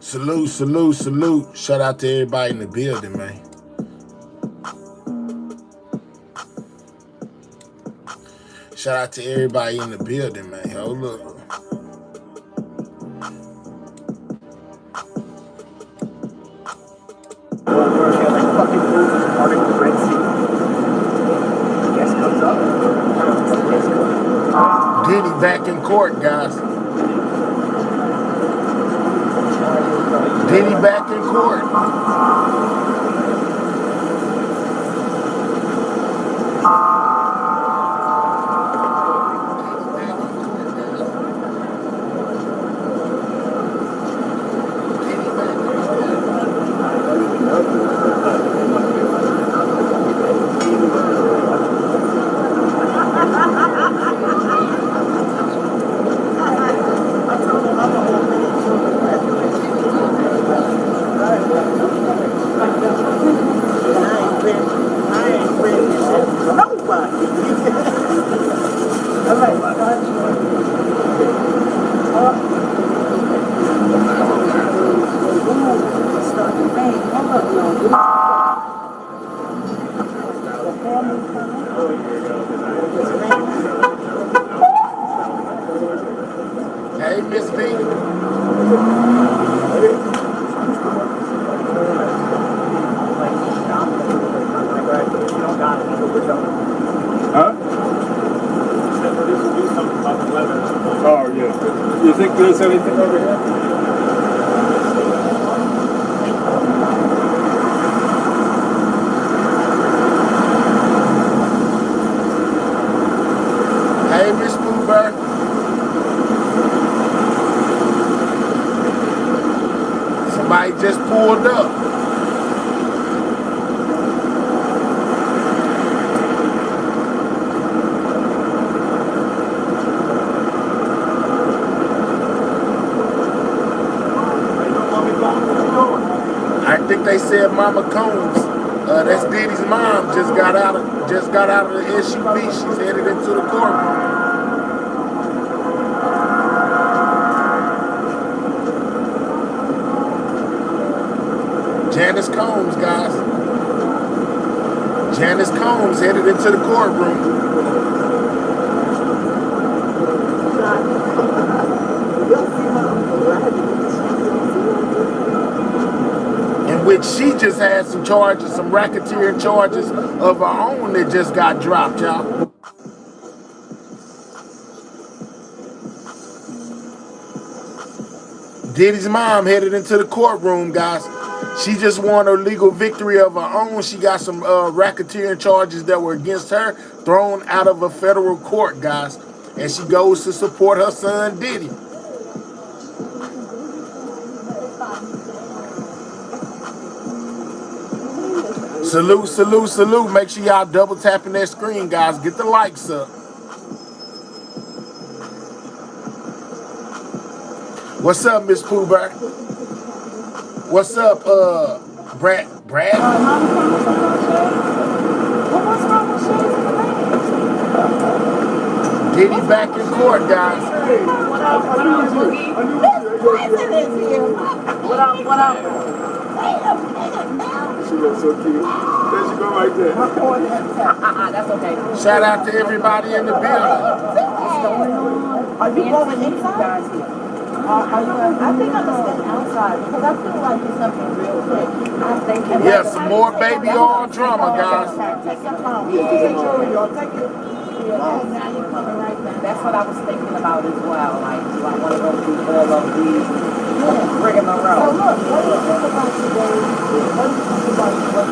Salute, salute, salute. Shout out to everybody in the building, man. Shout out to everybody in the building, man. Hold up. Diddy back in court, guys. Diddy back in court. Hey, Miss V. Huh? Oh, yeah. You think there's anything over here? Hey, Miss Bluebird. Somebody just pulled up. I think they said Mama Combs. That's Diddy's mom. Just got out of the SUV. She's headed into the courtroom. Janice Combs, guys. Janice Combs headed into the courtroom. In which she just had some charges, some racketeering charges of her own that just got dropped, y'all. Diddy's mom headed into the courtroom, guys. She just won her legal victory of her own. She got some racketeering charges that were against her thrown out of a federal court, guys. And she goes to support her son, Diddy. Salute, salute, salute. Make sure y'all double tapping that screen, guys. Get the likes up. What's up, Miss Pooh Bear? What's up, Brad? Diddy back in court, guys. What up? What up? She looks so cute. There she go right there. That's okay. Shout out to everybody in the building. Are you going inside? I think I'm gonna stand outside because I feel like it's something real quick. Yeah, some more baby oil drama, guys. Now you're coming right now. That's what I was thinking about as well. Like, do I want to go through all of these rigmarole? So look, what do you think about today? What do you think about what?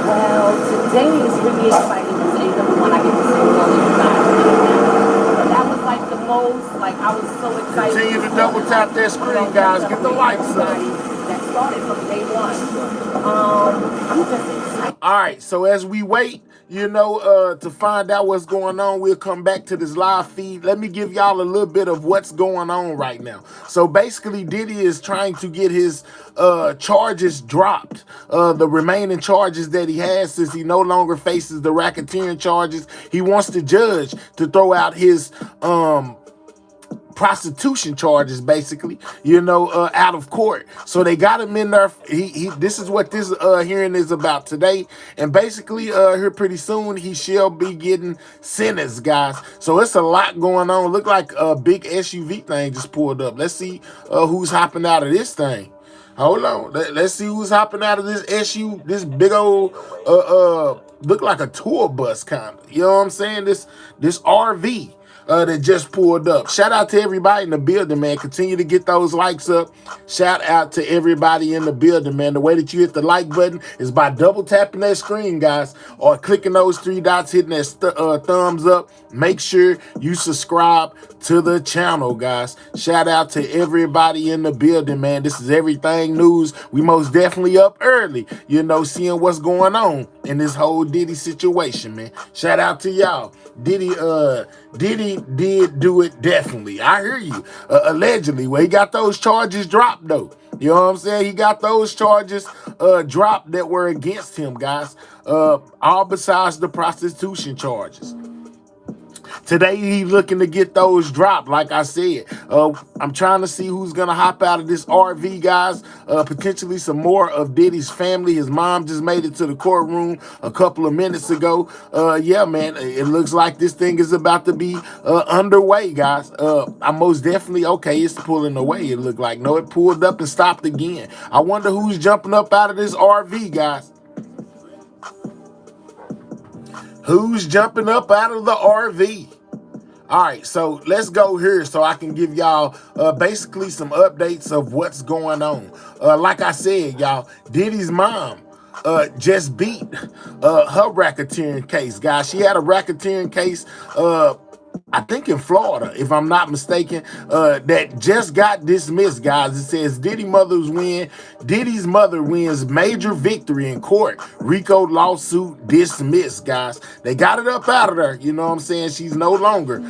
Well, today is really exciting because it's the one I get to see all the time. That was like the most, like I was so excited. Continue to double tap that screen, guys. Get the likes up. That started from day one. I'm just excited. All right, so as we wait, you know, to find out what's going on, we'll come back to this live feed. Let me give y'all a little bit of what's going on right now. So basically, Diddy is trying to get his charges dropped, the remaining charges that he has, since he no longer faces the racketeering charges. He wants the judge to throw out his prostitution charges, basically, out of court. So they got him in there. This is what this hearing is about today. And basically, here pretty soon, he shall be getting sentenced, guys. So it's a lot going on. Look like a big SUV thing just pulled up. Let's see who's hopping out of this thing. Hold on. Let's see who's hopping out of this this big old, look like a tour bus kind of. You know what I'm saying? This RV that just pulled up. Shout out to everybody in the building, man. Continue to get those likes up. Shout out to everybody in the building, man. The way that you hit the like button is by double tapping that screen, guys, or clicking those 3 dots, hitting that thumbs up. Make sure you subscribe to the channel, guys. Shout out to everybody in the building, man. This is Everything News. We most definitely up early, seeing what's going on in this whole Diddy situation, man. Shout out to y'all. Diddy did do it, definitely. I hear you. Allegedly. Well, he got those charges dropped, though. You know what I'm saying? He got those charges dropped that were against him, guys. All besides the prostitution charges. Today, he's looking to get those dropped, like I said. I'm trying to see who's going to hop out of this RV, guys. Potentially some more of Diddy's family. His mom just made it to the courtroom a couple of minutes ago. Yeah, man, it looks like this thing is about to be underway, guys. I'm most definitely, okay, it's pulling away, it looked like. No, it pulled up and stopped again. I wonder who's jumping up out of this RV, guys. Who's jumping up out of the RV? All right, so let's go here so I can give y'all basically some updates of what's going on. Like I said, y'all, Diddy's mom just beat her racketeering case, guys. She had a racketeering case, I think in Florida, if I'm not mistaken, that just got dismissed, guys. It says Diddy's mother wins major victory in court. RICO lawsuit dismissed, guys. They got it up out of there. You know what I'm saying? She's no longer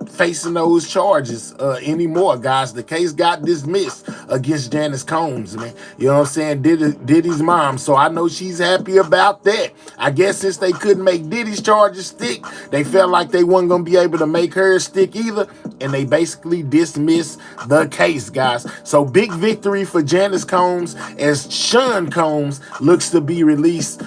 facing those charges anymore, guys. The case got dismissed against Janice Combs, man. You know what I'm saying? Diddy's mom. So I know she's happy about that. I guess since they couldn't make Diddy's charges stick, they felt like they weren't going to be able to make her stick either, and they basically dismissed the case, guys. So big victory for Janice Combs, as Sean Combs looks to be released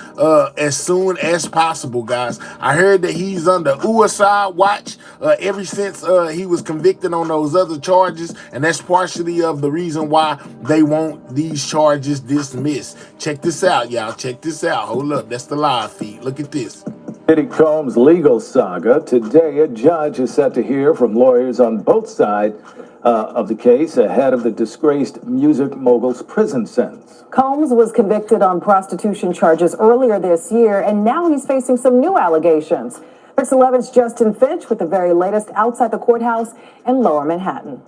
as soon as possible, guys. I heard that he's under suicide watch ever since he was convicted on those other charges, and that's partially of the reason why they want these charges dismissed. Check this out, y'all. Check this out. Hold up. That's the live feed. Look at this. Diddy Combs' legal saga. Today, a judge is set to hear from lawyers on both sides of the case ahead of the disgraced music mogul's prison sentence. Combs was convicted on prostitution charges earlier this year, and now he's facing some new allegations. Fix 11's Justin Finch with the very latest outside the courthouse in Lower Manhattan.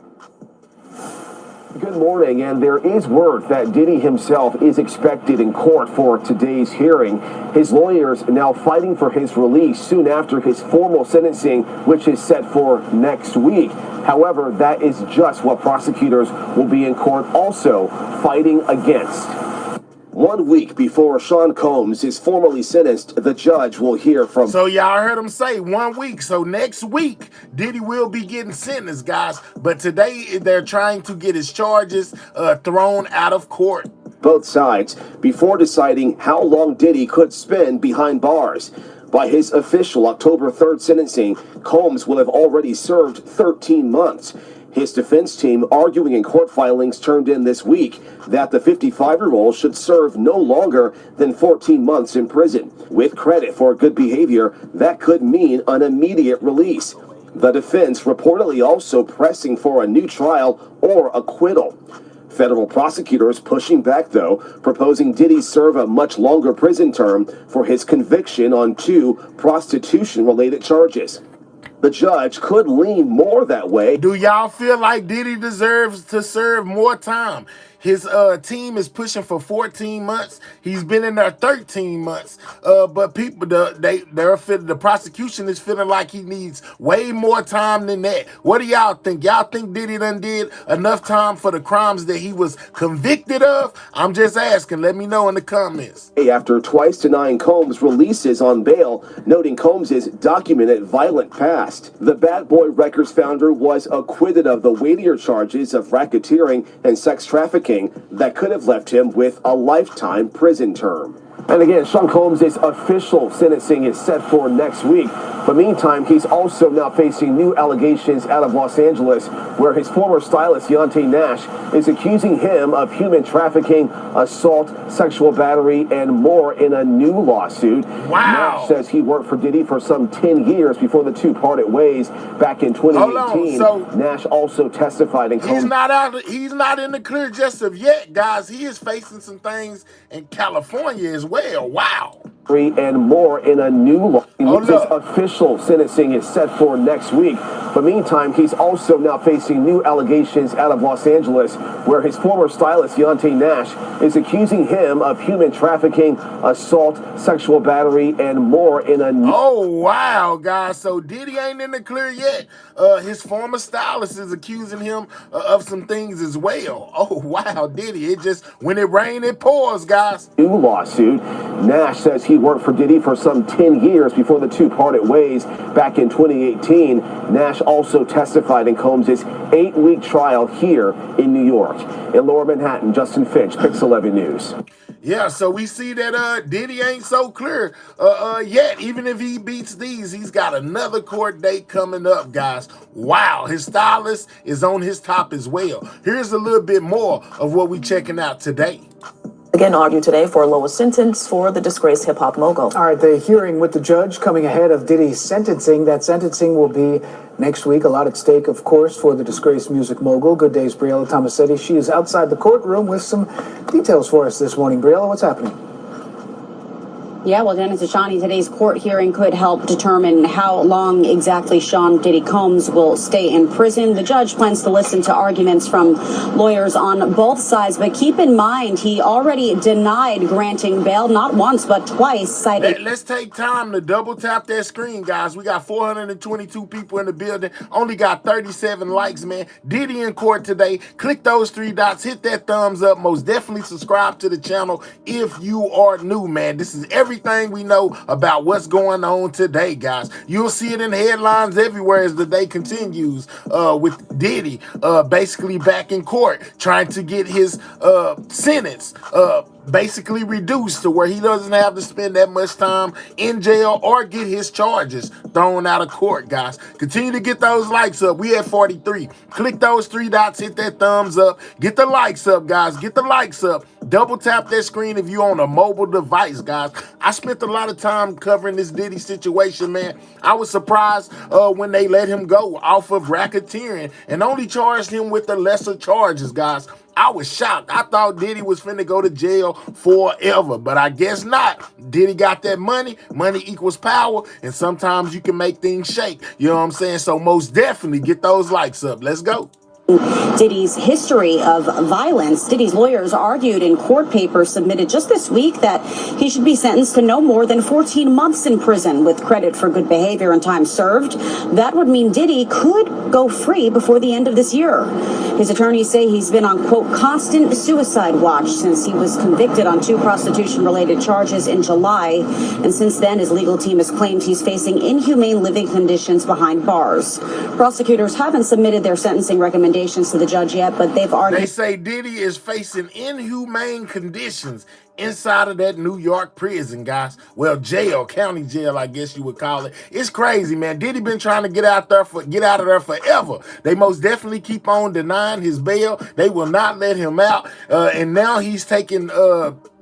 Good morning, and there is word that Diddy himself is expected in court for today's hearing. His lawyers now fighting for his release soon after his formal sentencing, which is set for next week. However, that is just what prosecutors will be in court also fighting against. 1 week before Sean Combs is formally sentenced, the judge will hear from... So y'all heard him say 1 week. So next week, Diddy will be getting sentenced, guys. But today, they're trying to get his charges thrown out of court. Both sides before deciding how long Diddy could spend behind bars. By his official October 3rd sentencing, Combs will have already served 13 months. His defense team arguing in court filings turned in this week that the 55-year-old should serve no longer than 14 months in prison. With credit for good behavior, that could mean an immediate release. The defense reportedly also pressing for a new trial or acquittal. Federal prosecutors pushing back, though, proposing Diddy serve a much longer prison term for his conviction on 2 prostitution-related charges. The judge could lean more that way. Do y'all feel like Diddy deserves to serve more time? His team is pushing for 14 months. He's been in there 13 months. But people, the prosecution is feeling like he needs way more time than that. What do y'all think? Y'all think Diddy done did enough time for the crimes that he was convicted of? I'm just asking. Let me know in the comments. After twice denying Combs releases on bail, noting Combs' documented violent past. The Bad Boy Records founder was acquitted of the weightier charges of racketeering and sex trafficking that could have left him with a lifetime prison term. And again, Sean Combs' official sentencing is set for next week. But meantime, he's also now facing new allegations out of Los Angeles, where his former stylist, Deontay Nash, is accusing him of human trafficking, assault, sexual battery, and more in a new lawsuit. Wow. Nash says he worked for Diddy for some 10 years before the two parted ways back in 2018. So Nash also testified in Combs. He's not in the clear just of yet, guys. He is facing some things in California as well. Wow. And more in a new law. His official sentencing is set for next week. But meantime, he's also now facing new allegations out of Los Angeles, where his former stylist, Deontay Nash, is accusing him of human trafficking, assault, sexual battery, and more in a new... Oh, wow, guys. So Diddy ain't in the clear yet. His former stylist is accusing him of some things as well. Oh, wow, Diddy. It just, when it rains, it pours, guys. New lawsuit. Nash says he worked for Diddy for some 10 years before the two parted ways back in 2018. Nash also testified in Combs' 8-week trial here in New York. In Lower Manhattan, Justin Finch, Pix 11 News. Yeah, so we see that Diddy ain't so clear yet. Even if he beats these, he's got another court date coming up, guys. Wow, his stylist is on his top as well. Here's a little bit more of what we checking out today. Again, argued today for a lower sentence for the disgraced hip-hop mogul. All right, the hearing with the judge coming ahead of Diddy's sentencing. That sentencing will be next week. A lot at stake, of course, for the disgraced music mogul. Good day's Briella Tomasetti. She is outside the courtroom with some details for us this morning. Briella, what's happening? Yeah, well, Dennis Ashani, today's court hearing could help determine how long exactly Sean Diddy Combs will stay in prison. The judge plans to listen to arguments from lawyers on both sides, but keep in mind, he already denied granting bail, not once, but twice, citing... Let's take time to double tap that screen, guys. We got 422 people in the building, only got 37 likes, man. Diddy in court today. Click those 3 dots, hit that thumbs up. Most definitely subscribe to the channel if you are new, man. This is everything we know about what's going on today, guys. You'll see it in headlines everywhere as the day continues with Diddy basically back in court trying to get his sentence basically reduced to where he doesn't have to spend that much time in jail or get his charges thrown out of court, guys. Continue to get those likes up. We at 43. Click those 3 dots, hit that thumbs up, get the likes up, guys. Get the likes up. Double tap that screen if you're on a mobile device, guys. I spent a lot of time covering this Diddy situation, man. I was surprised when they let him go off of racketeering and only charged him with the lesser charges, guys. I was shocked. I thought Diddy was finna go to jail forever, but I guess not. Diddy got that money. Money equals power, and sometimes you can make things shake. You know what I'm saying? So most definitely get those likes up. Let's go. Diddy's history of violence. Diddy's lawyers argued in court papers submitted just this week that he should be sentenced to no more than 14 months in prison with credit for good behavior and time served. That would mean Diddy could go free before the end of this year. His attorneys say he's been on, quote, constant suicide watch since he was convicted on 2 prostitution-related charges in July. And since then, his legal team has claimed he's facing inhumane living conditions behind bars. Prosecutors haven't submitted their sentencing recommendations to the judge yet, but they've argued... They say Diddy is facing inhumane conditions inside of that New York prison, guys. Well, jail, county jail, I guess you would call it. It's crazy, man. Diddy been trying to get out of there forever. They most definitely keep on denying his bail. They will not let him out. And now he's taking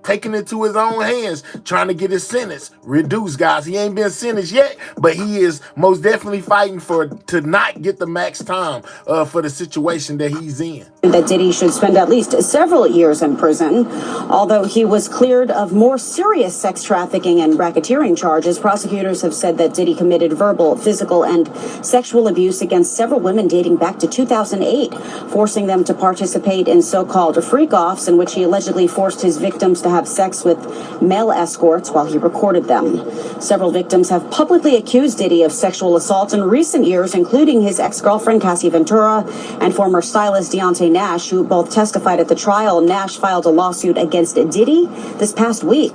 taking it to his own hands, trying to get his sentence reduced, guys. He ain't been sentenced yet, but he is most definitely fighting to not get the max time for the situation that he's in. That Diddy should spend at least several years in prison. Although he was cleared of more serious sex trafficking and racketeering charges, prosecutors have said that Diddy committed verbal, physical, and sexual abuse against several women dating back to 2008, forcing them to participate in so-called freakoffs, in which he allegedly forced his victims to have sex with male escorts while he recorded them. Several victims have publicly accused Diddy of sexual assault in recent years, including his ex-girlfriend Cassie Ventura and former stylist Deontay Nash, who both testified at the trial. Nash filed a lawsuit against Diddy this past week.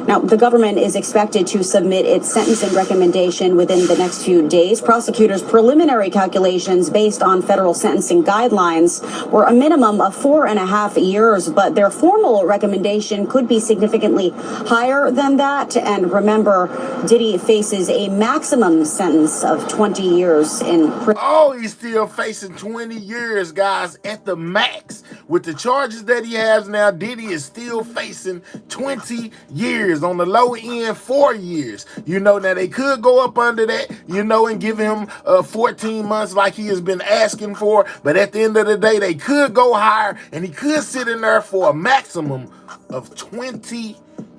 Now, the government is expected to submit its sentencing recommendation within the next few days. Prosecutors' preliminary calculations based on federal sentencing guidelines were a minimum of 4.5 years, but their formal recommendation could be significantly higher than that. And remember, Diddy faces a maximum sentence of 20 years in prison. Oh, he's still facing 20 years, guys, at the max. With the charges that he has now, Diddy is still facing 20 years. On the low end, 4 years. You know, now they could go up under that, you know, and give him 14 months like he has been asking for. But at the end of the day, they could go higher, and he could sit in there for a maximum of 20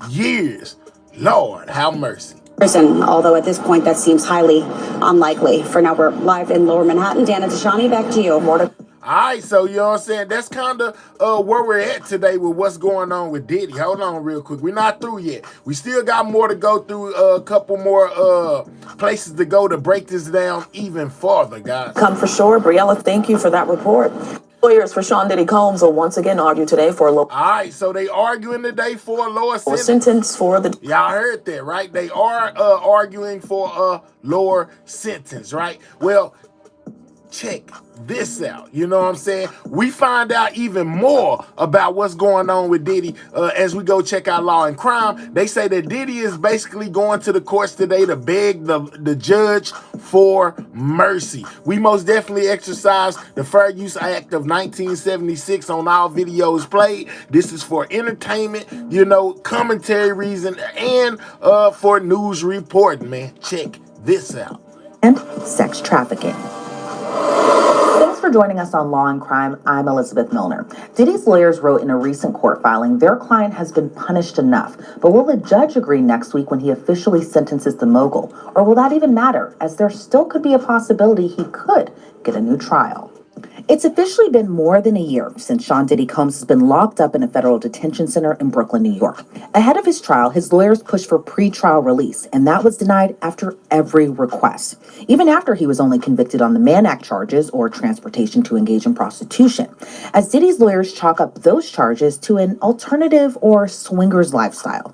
years. Lord, have mercy. Prison, although at this point that seems highly unlikely. For now, we're live in Lower Manhattan. Dana Tashani, back to you. More to All right, so you know what I'm saying? That's kind of where we're at today with what's going on with Diddy. Hold on real quick. We're not through yet. We still got more to go through, a couple more places to go to break this down even further, guys. Come for sure. Briella, thank you for that report. Lawyers for Sean Diddy Combs will once again argue today for a lower All right, so they arguing today for a lower sentence for the... Y'all heard that, right? They are arguing for a lower sentence, right? Well, check this out. You know what I'm saying? We find out even more about what's going on with Diddy as we go check out Law and Crime. They say that Diddy is basically going to the courts today to beg the judge for mercy. We most definitely exercise the Fair Use Act of 1976 on all videos played. This is for entertainment, you know, commentary reason, and for news reporting, man. Check this out. And sex trafficking. Thanks for joining us on Law and Crime. I'm Elizabeth Milner. Diddy's lawyers wrote in a recent court filing their client has been punished enough, but will the judge agree next week when he officially sentences the mogul? Or will that even matter, as there still could be a possibility he could get a new trial? It's officially been more than a year since Sean Diddy Combs has been locked up in a federal detention center in Brooklyn, New York. Ahead of his trial, his lawyers pushed for pre-trial release, and that was denied after every request, even after he was only convicted on the Mann Act charges or transportation to engage in prostitution, as Diddy's lawyers chalk up those charges to an alternative or swingers lifestyle.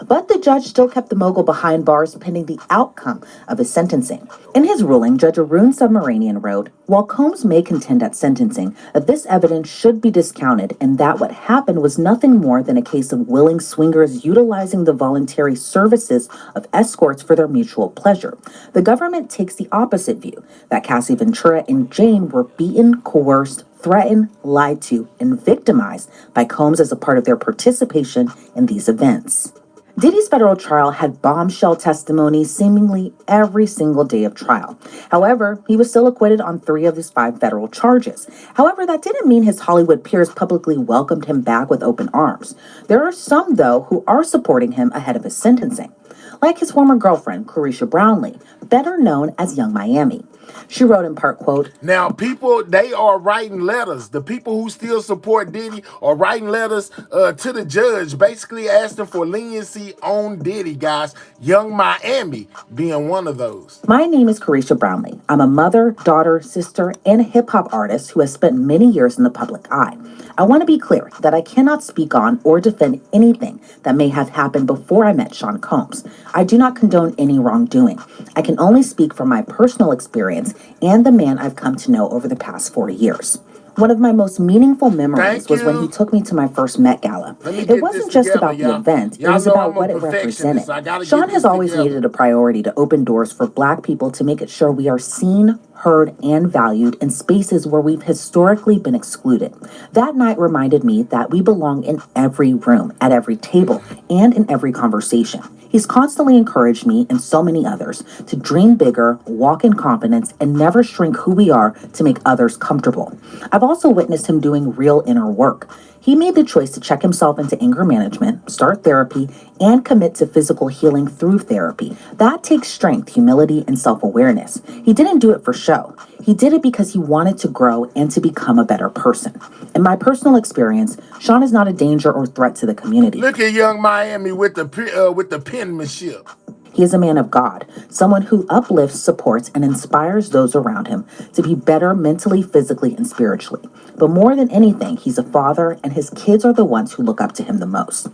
But the judge still kept the mogul behind bars pending the outcome of his sentencing. In his ruling, Judge Arun Subramanian wrote, while Combs may contend at sentencing that this evidence should be discounted and that what happened was nothing more than a case of willing swingers utilizing the voluntary services of escorts for their mutual pleasure, the government takes the opposite view, that Cassie Ventura and Jane were beaten, coerced, threatened, lied to, and victimized by Combs as a part of their participation in these events. Diddy's federal trial had bombshell testimony seemingly every single day of trial. However, he was still acquitted on 3 of his 5 federal charges. However, that didn't mean his Hollywood peers publicly welcomed him back with open arms. There are some, though, who are supporting him ahead of his sentencing, like his former girlfriend, Carisha Brownlee, better known as Young Miami. She wrote in part, quote, now, people, they are writing letters. The people who still support Diddy are writing letters to the judge, basically asking for leniency on Diddy, guys. Young Miami being one of those. My name is Carisha Brownlee. I'm a mother, daughter, sister, and hip-hop artist who has spent many years in the public eye. I want to be clear that I cannot speak on or defend anything that may have happened before I met Sean Combs. I do not condone any wrongdoing. I can only speak from my personal experience and the man I've come to know over the past 4 years. One of my most meaningful memories Thank was when he you. took me to my first Met Gala. Let me It get this wasn't just together, about the y'all. event, it Y'all was know about I'm a what it perfectionist. represented. I gotta Sean get has this always made together. it a priority to open doors for Black people to make it sure we are seen, heard, and valued in spaces where we've historically been excluded. That night reminded me that we belong in every room, at every table, and in every conversation. He's constantly encouraged me and so many others to dream bigger, walk in confidence, and never shrink who we are to make others comfortable. I've also witnessed him doing real inner work. He made the choice to check himself into anger management, start therapy, and commit to physical healing through therapy. That takes strength, humility, and self-awareness. He didn't do it for show. He did it because he wanted to grow and to become a better person. In my personal experience, Sean is not a danger or threat to the community. Look at Young Miami with the penmanship. He is a man of God, someone who uplifts, supports, and inspires those around him to be better mentally, physically, and spiritually. But more than anything, he's a father, and his kids are the ones who look up to him the most.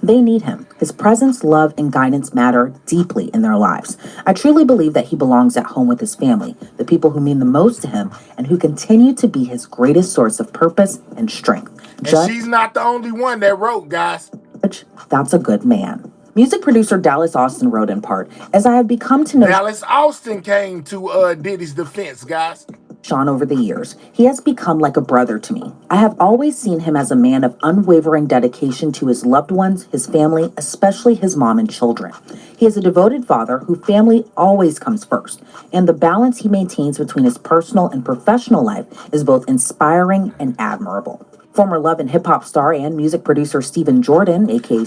They need him. His presence, love, and guidance matter deeply in their lives. I truly believe that he belongs at home with his family, the people who mean the most to him, and who continue to be his greatest source of purpose and strength. And she's not the only one that wrote, guys. That's a good man. Music producer Dallas Austin wrote in part, as I have become to know Dallas Austin came to Diddy's defense, guys. Sean over the years, he has become like a brother to me. I have always seen him as a man of unwavering dedication to his loved ones, his family, especially his mom and children. He is a devoted father whose family always comes first, and the balance he maintains between his personal and professional life is both inspiring and admirable. Former Love and Hip Hop star and music producer Stephen Jordan, aka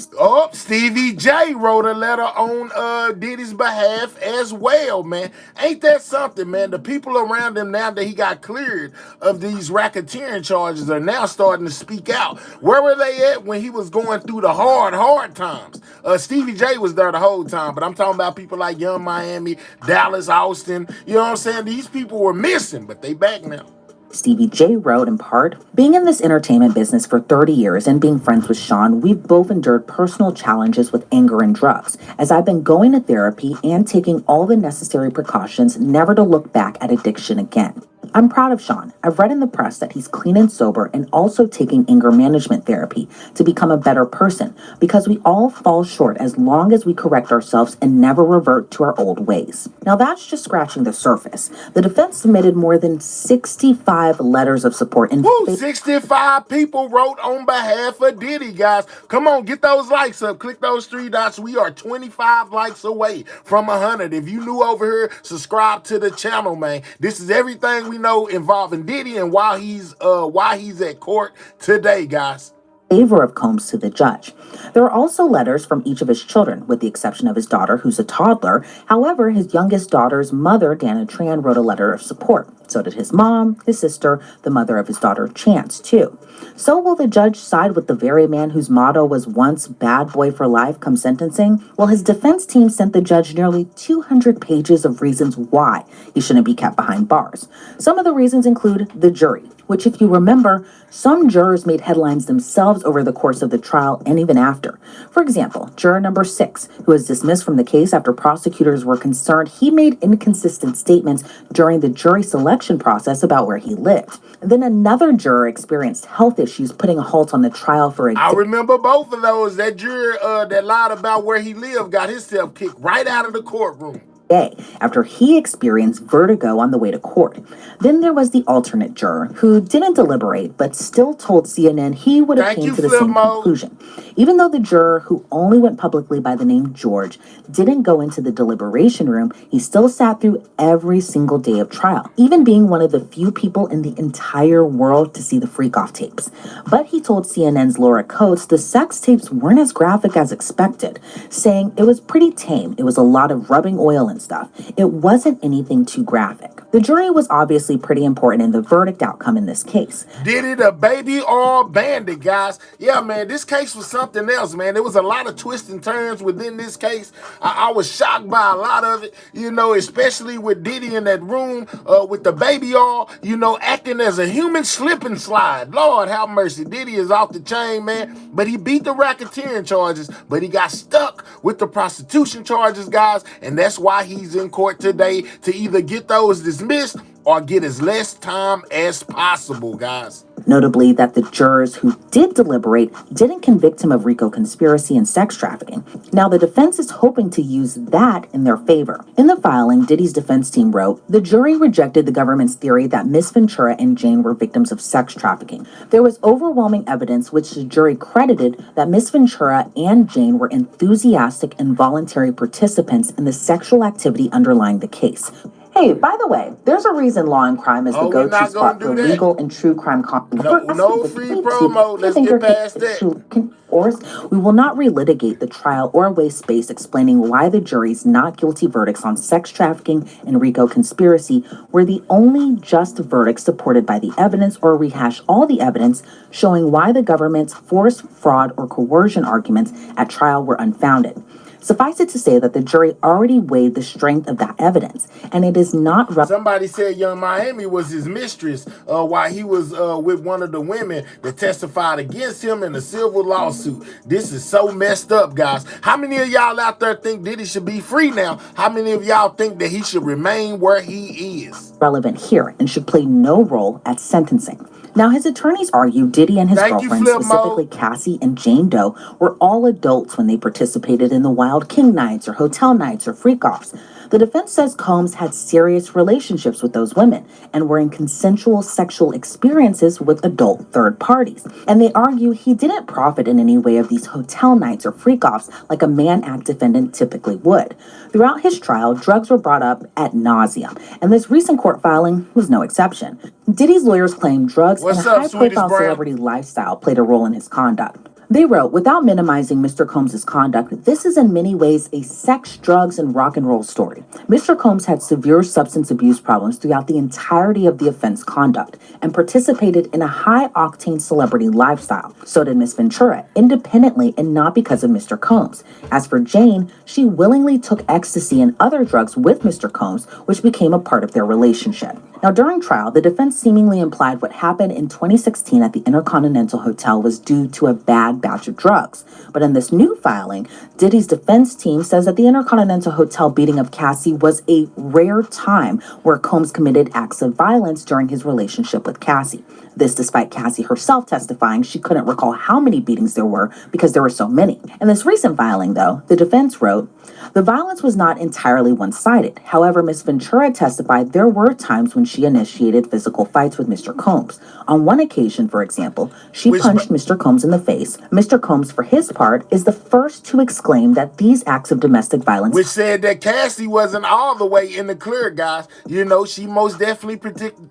Stevie J wrote a letter on Diddy's behalf as well, man. Ain't that something, man? The people around him, now that he got cleared of these racketeering charges, are now starting to speak out. Where were they at when he was going through the hard times? Stevie J was there the whole time, but I'm talking about people like Young Miami, Dallas Austin. You know what I'm saying? These people were missing, but they back now. Stevie J wrote in part, being in this entertainment business for 30 years and being friends with Sean, we've both endured personal challenges with anger and drugs, as I've been going to therapy and taking all the necessary precautions never to look back at addiction again. I'm proud of Sean. I've read in the press that he's clean and sober and also taking anger management therapy to become a better person, because we all fall short as long as we correct ourselves and never revert to our old ways. Now that's just scratching the surface. The defense submitted more than 65 letters of support in 65 people wrote on behalf of Diddy, guys. Come on, get those likes up. Click those three dots. We are 25 likes away from 100. If you new over here, subscribe to the channel, man. This is everything we know involving Diddy and why he's at court today, guys. Favor of Combs to the judge. There are also letters from each of his children, with the exception of his daughter, who's a toddler. However, his youngest daughter's mother, Dana Tran, wrote a letter of support. So did his mom, his sister, the mother of his daughter, Chance, too. So will the judge side with the very man whose motto was once bad boy for life come sentencing? Well, his defense team sent the judge nearly 200 pages of reasons why he shouldn't be kept behind bars. Some of the reasons include the jury, which, if you remember, some jurors made headlines themselves over the course of the trial and even after. For example, juror number 6, who was dismissed from the case after prosecutors were concerned he made inconsistent statements during the jury selection process about where he lived. And then another juror experienced health issues, putting a halt on the trial for a I remember both of those. That juror that lied about where he lived got himself kicked right out of the courtroom day after he experienced vertigo on the way to court. Then there was the alternate juror who didn't deliberate but still told CNN he would have came to the same conclusion. Even though the juror, who only went publicly by the name George, didn't go into the deliberation room, he still sat through every single day of trial, even being one of the few people in the entire world to see the Freakoff tapes. But he told CNN's Laura Coates the sex tapes weren't as graphic as expected, saying it was pretty tame. It was a lot of rubbing oil and stuff. It wasn't anything too graphic. The jury was obviously pretty important in the verdict outcome in this case. Diddy the baby oil bandit, guys. Yeah, man, this case was something else, man. There was a lot of twists and turns within this case. I was shocked by a lot of it, you know, especially with Diddy in that room with the baby oil, you know, acting as a human slip and slide. Lord have mercy. Diddy is off the chain, man. But he beat the racketeering charges, but he got stuck with the prostitution charges, guys. And that's why he's in court today, to either get those dismissed or get as less time as possible, guys. Notably that the jurors who did deliberate didn't convict him of RICO conspiracy and sex trafficking. Now, the defense is hoping to use that in their favor. In the filing, Diddy's defense team wrote, the jury rejected the government's theory that Miss Ventura and Jane were victims of sex trafficking. There was overwhelming evidence which the jury credited that Miss Ventura and Jane were enthusiastic and voluntary participants in the sexual activity underlying the case. Hey, by the way, there's a reason Law and Crime is the go-to spot for legal and true crime content. No free promo. Let's get past that. We will not relitigate the trial or waste space explaining why the jury's not guilty verdicts on sex trafficking and RICO conspiracy were the only just verdicts supported by the evidence, or rehash all the evidence showing why the government's force, fraud, or coercion arguments at trial were unfounded. Suffice it to say that the jury already weighed the strength of that evidence, and it is not... Somebody said Young Miami was his mistress while he was with one of the women that testified against him in a civil lawsuit. This is so messed up, guys. How many of y'all out there think Diddy should be free now? How many of y'all think that he should remain where he is? ...relevant here and should play no role at sentencing. Now, his attorneys argue Diddy and his girlfriends, specifically Cassie and Jane Doe, were all adults when they participated in the Wild King nights or hotel nights or freak-offs. The defense says Combs had serious relationships with those women and were in consensual sexual experiences with adult third parties. And they argue he didn't profit in any way of these hotel nights or freak-offs like a Mann Act defendant typically would. Throughout his trial, drugs were brought up ad nauseum, and this recent court filing was no exception. Diddy's lawyers claim drugs and a high-profile celebrity lifestyle played a role in his conduct. They wrote, without minimizing Mr. Combs' conduct, this is in many ways a sex, drugs, and rock and roll story. Mr. Combs had severe substance abuse problems throughout the entirety of the offense conduct and participated in a high-octane celebrity lifestyle. So did Miss Ventura, independently and not because of Mr. Combs. As for Jane, she willingly took ecstasy and other drugs with Mr. Combs, which became a part of their relationship. Now, during trial, the defense seemingly implied what happened in 2016 at the Intercontinental Hotel was due to a bad batch of drugs. But in this new filing, Diddy's defense team says that the Intercontinental Hotel beating of Cassie was a rare time where Combs committed acts of violence during his relationship with Cassie. This despite Cassie herself testifying she couldn't recall how many beatings there were because there were so many. In this recent filing, though, the defense wrote, the violence was not entirely one-sided. However, Ms. Ventura testified there were times when she initiated physical fights with Mr. Combs. On one occasion, for example, she punched Mr. Combs in the face. Mr. Combs, for his part, is the first to exclaim that these acts of domestic violence... Which said that Cassie wasn't all the way in the clear, guys. You know, she most definitely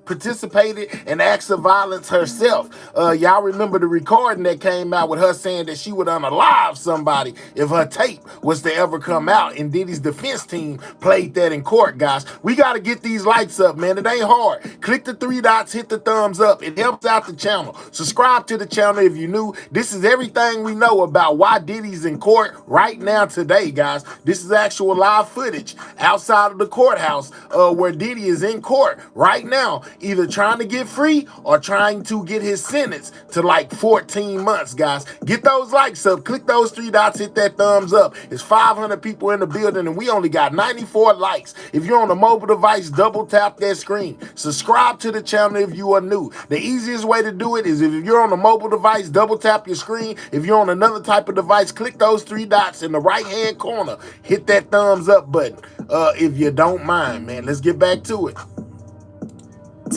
participated in acts of violence herself. Y'all remember the recording that came out with her saying that she would unalive somebody if her tape was to ever come out, and Diddy's defense team played that in court, guys. We got to get these lights up, man. It ain't hard. Click the 3 dots, hit the thumbs up. It helps out the channel. Subscribe to the channel if you're new. This is everything we know about why Diddy's in court right now today, guys. This is actual live footage outside of the courthouse where Diddy is in court right now, either trying to get free or trying to get his sentence to like 14 months, guys. Get those likes up. Click those 3 dots, hit that thumbs up. It's 500 people in the building and we only got 94 likes. If you're on a mobile device, double tap that screen. Subscribe to the channel if you are new. The easiest way to do it is if you're on a mobile device, double tap your screen. If you're on another type of device, click those 3 dots in the right hand corner. Hit that thumbs up button if you don't mind, man. Let's get back to it.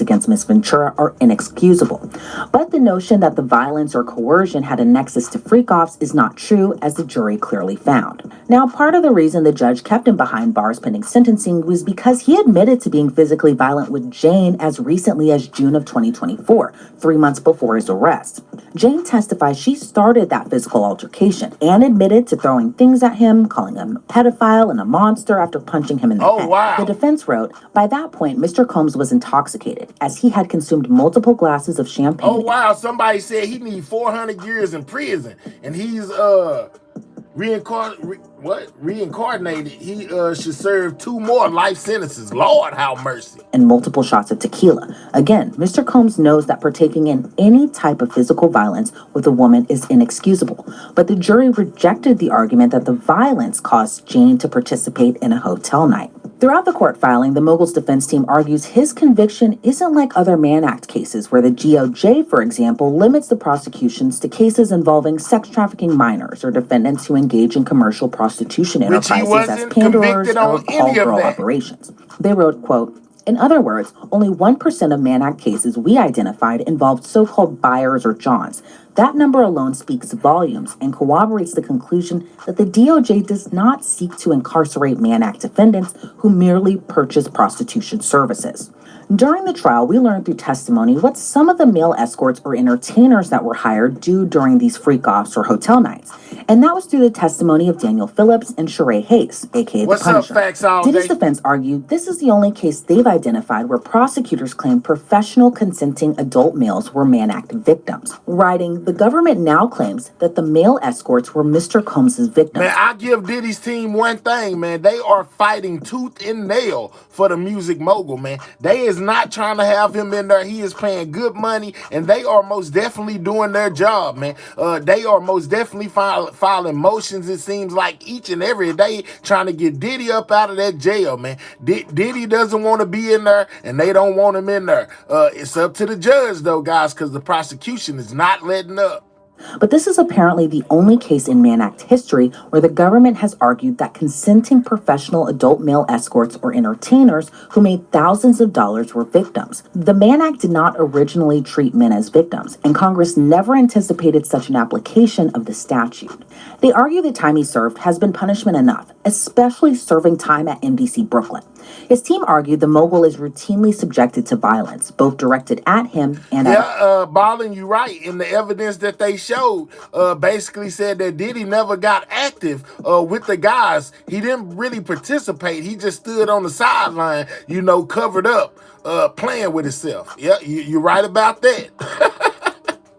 Against Ms. Ventura are inexcusable. But the notion that the violence or coercion had a nexus to freak-offs is not true, as the jury clearly found. Now, part of the reason the judge kept him behind bars pending sentencing was because he admitted to being physically violent with Jane as recently as June of 2024, 3 months before his arrest. Jane testified she started that physical altercation and admitted to throwing things at him, calling him a pedophile and a monster after punching him in the head. Wow. The defense wrote, by that point, Mr. Combs was intoxicated, as he had consumed multiple glasses of champagne. Oh, wow. Somebody said he needs 400 years in prison, and he's reincarnated. He should serve 2 more life sentences. Lord, have mercy. And multiple shots of tequila. Again, Mr. Combs knows that partaking in any type of physical violence with a woman is inexcusable, but the jury rejected the argument that the violence caused Jane to participate in a hotel night. Throughout the court filing, the mogul's defense team argues his conviction isn't like other Mann Act cases where the DOJ, for example, limits the prosecutions to cases involving sex trafficking minors or defendants who engage in commercial prostitution Which he enterprises as wasn't panderers convicted or on any call of girl that. operations. They wrote, quote, "In other words, only 1% of Mann Act cases we identified involved so-called buyers or Johns. That number alone speaks volumes and corroborates the conclusion that the DOJ does not seek to incarcerate Mann Act defendants who merely purchase prostitution services." During the trial, we learned through testimony what some of the male escorts or entertainers that were hired do during these freak-offs or hotel nights. And that was through the testimony of Daniel Phillips and Sheree Hayes, a.k.a. What's The Punisher. up, Facts All Diddy's Day? defense argued this is the only case they've identified where prosecutors claim professional consenting adult males were Mann Act victims. Writing, the government now claims that the male escorts were Mr. Combs' victims. Man, I give Diddy's team one thing, man. They are fighting tooth and nail for the music mogul, man. They is not trying to have him in there. He is paying good money, and they are most definitely doing their job, man. They are most definitely filing motions, it seems like, each and every day, trying to get Diddy up out of that jail, man. Diddy doesn't want to be in there, and they don't want him in there. It's up to the judge, though, guys, because the prosecution is not letting up. But this is apparently the only case in Mann Act history where the government has argued that consenting professional adult male escorts or entertainers who made thousands of dollars were victims. The Mann Act did not originally treat men as victims, and Congress never anticipated such an application of the statute. They argue the time he served has been punishment enough, especially serving time at MDC Brooklyn. His team argued the mogul is routinely subjected to violence, both directed at him and at Ballin, you right. And the evidence that they showed basically said that Diddy never got active with the guys. He didn't really participate. He just stood on the sideline, covered up, playing with himself. Yeah, you're right about that.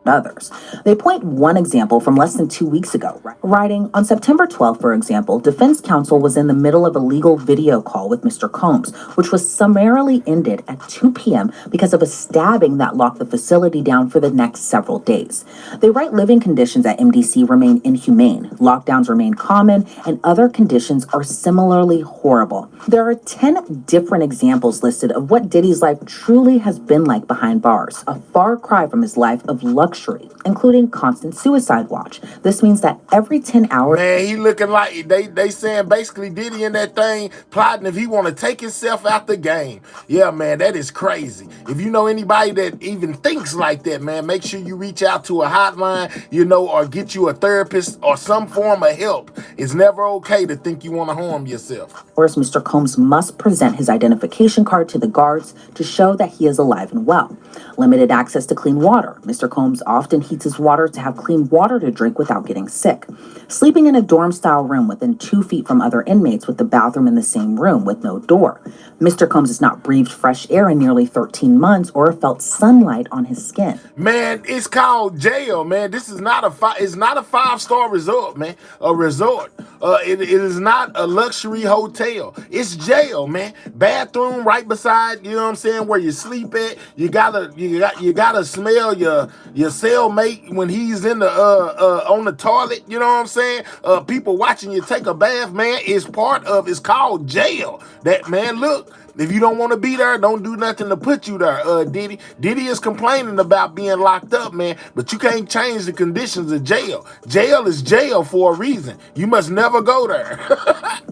others. They point one example from less than 2 weeks ago, writing, on September 12th, for example, defense counsel was in the middle of a legal video call with Mr. Combs, which was summarily ended at 2 p.m. because of a stabbing that locked the facility down for the next several days. They write living conditions at MDC remain inhumane, lockdowns remain common, and other conditions are similarly horrible. There are 10 different examples listed of what Diddy's life truly has been like behind bars, a far cry from his life of luxury, including constant suicide watch. This means that every 10 hours... Man, he looking like, they saying basically Diddy in that thing plotting if he want to take himself out the game. Yeah, man, that is crazy. If you know anybody that even thinks like that, man, make sure you reach out to a hotline, or get you a therapist or some form of help. It's never okay to think you want to harm yourself. Whereas Mr. Combs must present his identification card to the guards to show that he is alive and well. Limited access to clean water. Mr. Combs often heats his water to have clean water to drink without getting sick. Sleeping in a dorm-style room within 2 feet from other inmates with the bathroom in the same room with no door. Mr. Combs has not breathed fresh air in nearly 13 months or felt sunlight on his skin. Man, it's called jail, man. This is not it's not a 5-star resort, man. A resort. It is not a luxury hotel. It's jail, man. Bathroom right beside, where you sleep at. You gotta smell your cellmate when he's in the on the toilet. You know what I'm saying? People watching you take a bath, man, it's called jail. That, man, look. If you don't want to be there, don't do nothing to put you there, Diddy. Diddy is complaining about being locked up, man, but you can't change the conditions of jail. Jail is jail for a reason. You must never go there.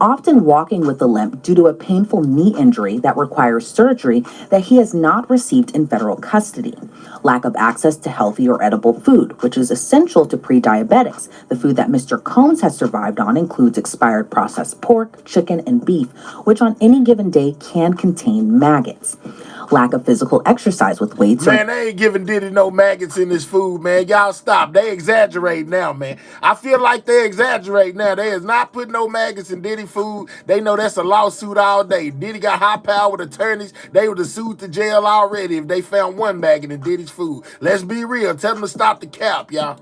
Often walking with a limp due to a painful knee injury that requires surgery that he has not received in federal custody. Lack of access to healthy or edible food, which is essential to pre-diabetics. The food that Mr. Combs has survived on includes expired processed pork, chicken, and beef, which on any given day can contain maggots. Lack of physical exercise with weights. Man, they ain't giving Diddy no maggots in his food, man. Y'all stop. They exaggerate now, man. I feel like they exaggerate now. They is not putting no maggots in Diddy food. They know that's a lawsuit all day. Diddy got high-powered attorneys. They would have sued the jail already if they found one maggot in Diddy's food. Let's be real. Tell them to stop the cap, y'all.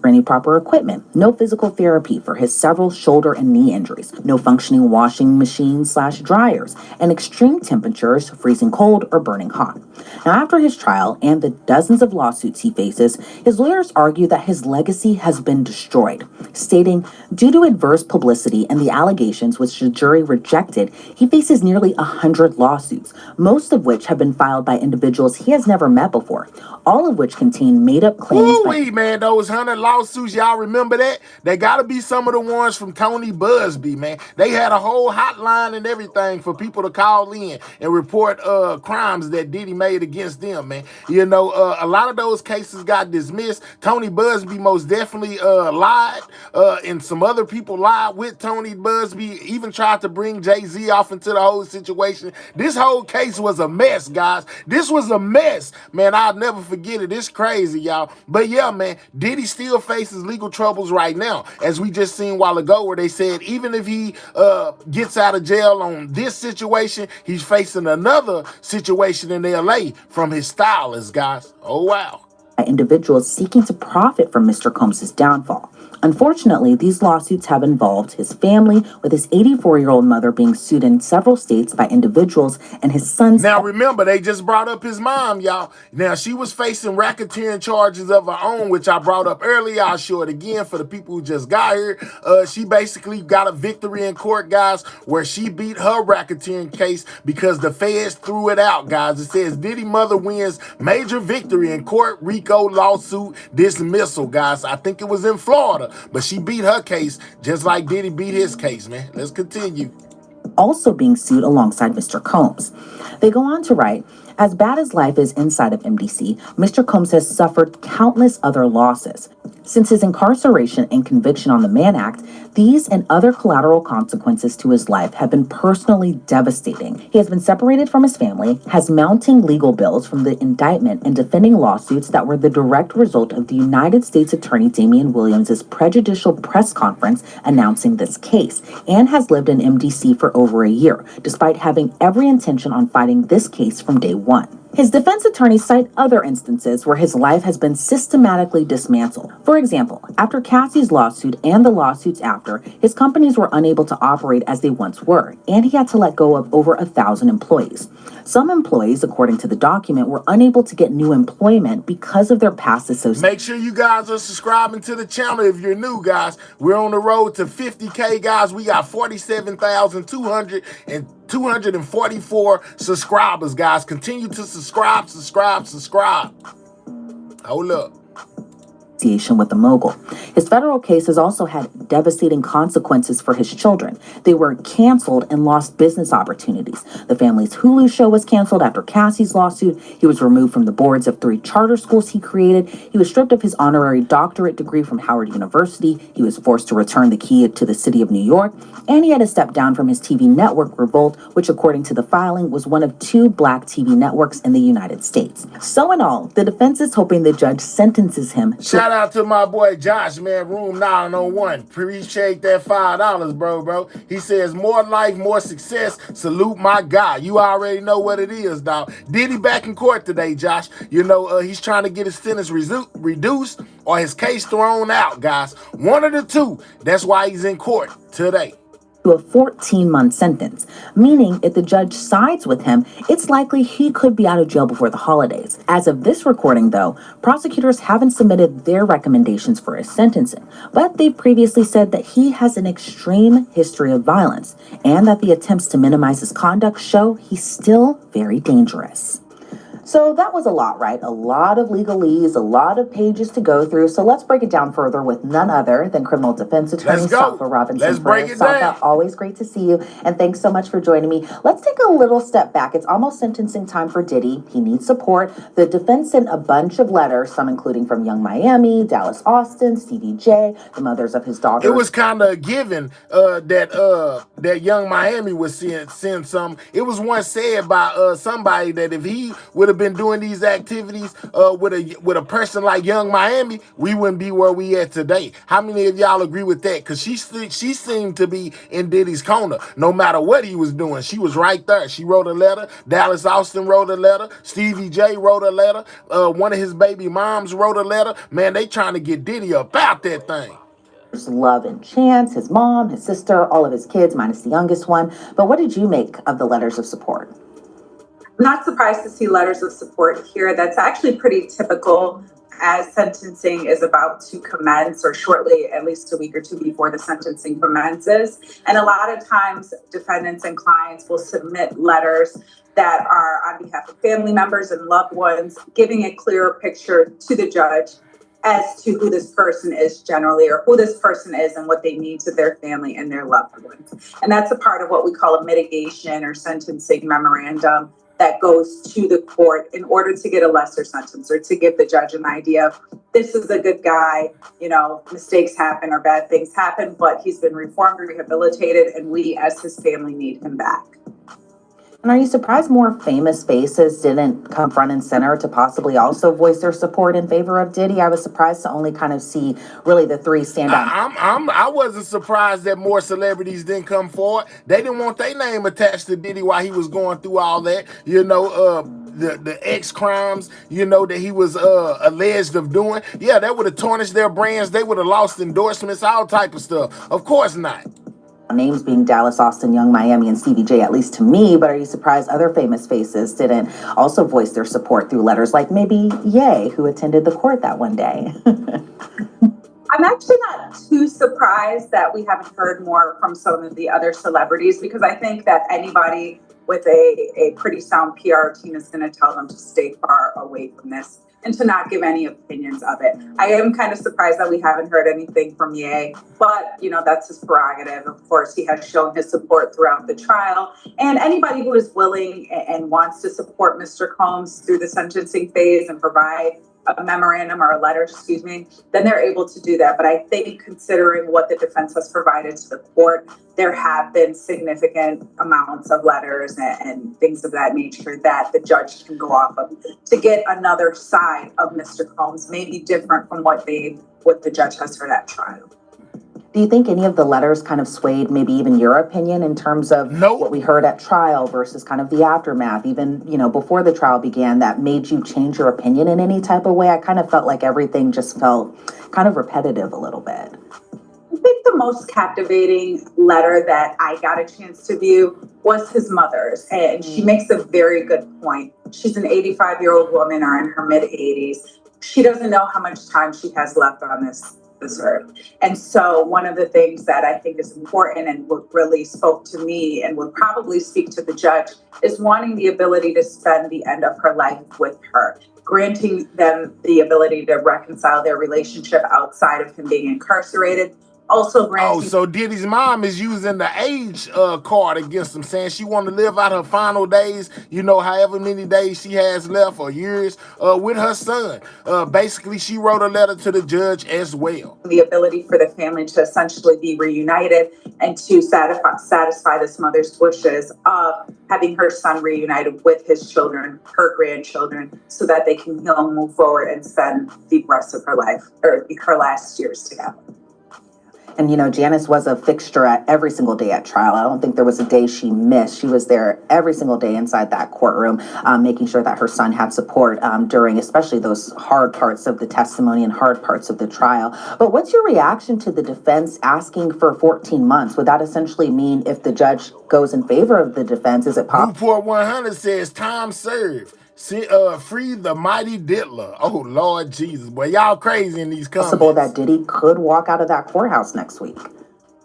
For any proper equipment, no physical therapy for his several shoulder and knee injuries, no functioning washing machines/dryers, and extreme temperatures, freezing cold or burning hot. Now, after his trial and the dozens of lawsuits he faces, his lawyers argue that his legacy has been destroyed, stating, due to adverse publicity and the allegations which the jury rejected, he faces nearly 100 lawsuits, most of which have been filed by individuals he has never met before, all of which contain made-up claims. Ooh-wee, man, those 100 lawsuits, y'all remember that? They gotta be some of the ones from Tony Busby, man. They had a whole hotline and everything for people to call in and report crimes that Diddy made against them, man. You know, a lot of those cases got dismissed. Tony Busby most definitely lied, and some other people lied with Tony Busby, even tried to bring Jay-Z off into the whole situation. This whole case was a mess, guys. This was a mess, man. I'll never forget it. It's crazy, y'all. But yeah, man, Diddy still faces legal troubles right now, as we just seen a while ago, where they said even if he gets out of jail on this situation, he's facing another situation in LA from his stylist, guys. Oh, wow. Individuals seeking to profit from Mr. Combs' downfall. Unfortunately, these lawsuits have involved his family, with his 84-year-old mother being sued in several states by individuals and his son's... Now, remember, they just brought up his mom, y'all. Now, she was facing racketeering charges of her own, which I brought up earlier. I'll show it again for the people who just got here. She basically got a victory in court, guys, where she beat her racketeering case because the feds threw it out, guys. It says Diddy mother wins major victory in court RICO lawsuit dismissal, guys. I think it was in Florida. But she beat her case just like Diddy beat his case, man. Let's continue. Also being sued alongside Mr. Combs. They go on to write, as bad as life is inside of MDC, Mr. Combs has suffered countless other losses. Since his incarceration and conviction on the Mann Act, these and other collateral consequences to his life have been personally devastating. He has been separated from his family, has mounting legal bills from the indictment and defending lawsuits that were the direct result of the United States Attorney Damian Williams' prejudicial press conference announcing this case, and has lived in MDC for over a year, despite having every intention on fighting this case from day one. His defense attorneys cite other instances where his life has been systematically dismantled. For example, after Cassie's lawsuit and the lawsuits after, his companies were unable to operate as they once were, and he had to let go of over 1,000 employees. Some employees, according to the document, were unable to get new employment because of their past association. Make sure you guys are subscribing to the channel if you're new, guys. We're on the road to 50K, guys. We got 47,244 subscribers, guys. Continue to subscribe. Hold up. With the mogul. His federal cases also had devastating consequences for his children. They were canceled and lost business opportunities. The family's Hulu show was canceled after Cassie's lawsuit. He was removed from the boards of 3 charter schools he created. He was stripped of his honorary doctorate degree from Howard University. He was forced to return the key to the city of New York. And he had to step down from his TV network, Revolt, which, according to the filing, was one of 2 black TV networks in the United States. So in all, the defense is hoping the judge sentences him. Shout out to my boy Josh, man, room 901. Appreciate that $5, bro. He says, more life, more success. Salute my guy. You already know what it is, dog. Diddy back in court today, Josh. You know, he's trying to get his sentence reduced or his case thrown out, guys. One of the two. That's why he's in court today. A 14-month sentence, meaning if the judge sides with him, it's likely he could be out of jail before the holidays. As of this recording, though, prosecutors haven't submitted their recommendations for his sentencing, but they've previously said that he has an extreme history of violence and that the attempts to minimize his conduct show he's still very dangerous. So that was a lot, right? A lot of legalese, a lot of pages to go through. So let's break it down further with none other than criminal defense attorney Safa Robinson. Let's break it down. Safa, always great to see you. And thanks so much for joining me. Let's take a little step back. It's almost sentencing time for Diddy. He needs support. The defense sent a bunch of letters, some including from Young Miami, Dallas Austin, Stevie J, the mothers of his daughters. It was kind of a given that Young Miami would send some. It was once said by somebody that if he would have have been doing these activities with a person like Young Miami, we wouldn't be where we at today. How many of y'all agree with that? Because she seemed to be in Diddy's corner. No matter what he was doing, she was right there. She wrote a letter. Dallas Austin wrote a letter. Stevie J wrote a letter. One of his baby moms wrote a letter. Man, they trying to get Diddy about that thing. Love and Chance, his mom, his sister, all of his kids, minus the youngest one. But what did you make of the letters of support? I'm not surprised to see letters of support here. That's actually pretty typical as sentencing is about to commence, or shortly, at least a week or two before the sentencing commences. And a lot of times defendants and clients will submit letters that are on behalf of family members and loved ones, giving a clearer picture to the judge as to who this person is generally, or who this person is and what they mean to their family and their loved ones. And that's a part of what we call a mitigation or sentencing memorandum that goes to the court in order to get a lesser sentence, or to give the judge an idea of, this is a good guy, you know, mistakes happen or bad things happen, but he's been reformed, rehabilitated, and we as his family need him back. And are you surprised more famous faces didn't come front and center to possibly also voice their support in favor of Diddy? I was surprised to only kind of see really the three stand out. I wasn't surprised that more celebrities didn't come forward. They didn't want their name attached to Diddy while he was going through all that. You know, the X crimes, you know, that he was alleged of doing. Yeah, that would have tarnished their brands. They would have lost endorsements, all type of stuff. Of course not. Names being Dallas, Austin, Young Miami, and Stevie J, at least to me, but are you surprised other famous faces didn't also voice their support through letters, like maybe Ye, who attended the court that one day? I'm actually not too surprised that we haven't heard more from some of the other celebrities, because I think that anybody with a pretty sound PR team is going to tell them to stay far away from this and to not give any opinions of it. I am kind of surprised that we haven't heard anything from Ye, but you know, that's his prerogative. Of course, he has shown his support throughout the trial, and anybody who is willing and wants to support Mr. Combs through the sentencing phase and provide a memorandum or a letter, then they're able to do that. But I think, considering what the defense has provided to the court, there have been significant amounts of letters and things of that nature that the judge can go off of to get another side of Mr. Combs, maybe different from what the judge has for that trial. Do you think any of the letters kind of swayed maybe even your opinion in terms of what we heard at trial versus kind of the aftermath, even, you know, before the trial began, that made you change your opinion in any type of way? I kind of felt like everything just felt kind of repetitive a little bit. I think the most captivating letter that I got a chance to view was his mother's, and she makes a very good point. She's an 85-year-old woman, or in her mid-80s. She doesn't know how much time she has left on this earth. And so one of the things that I think is important and what really spoke to me and would probably speak to the judge is wanting the ability to spend the end of her life with her, granting them the ability to reconcile their relationship outside of him being incarcerated. Also granting— Oh, so Diddy's mom is using the age card against him, saying she want to live out her final days, you know, however many days she has left, or years, with her son. Basically, she wrote a letter to the judge as well. The ability for the family to essentially be reunited and to satisfy this mother's wishes of having her son reunited with his children, her grandchildren, so that they can heal and move forward and spend the rest of her life, or her last years together. And, you know, Janice was a fixture at every single day at trial. I don't think there was a day she missed. She was there every single day inside that courtroom, making sure that her son had support during especially those hard parts of the testimony and hard parts of the trial. But what's your reaction to the defense asking for 14 months? Would that essentially mean if the judge goes in favor of the defense, is it possible? Newport 100 says time served. Free the mighty Diddler. Oh, Lord Jesus. Boy, y'all crazy in these comments. Possible that Diddy could walk out of that courthouse next week.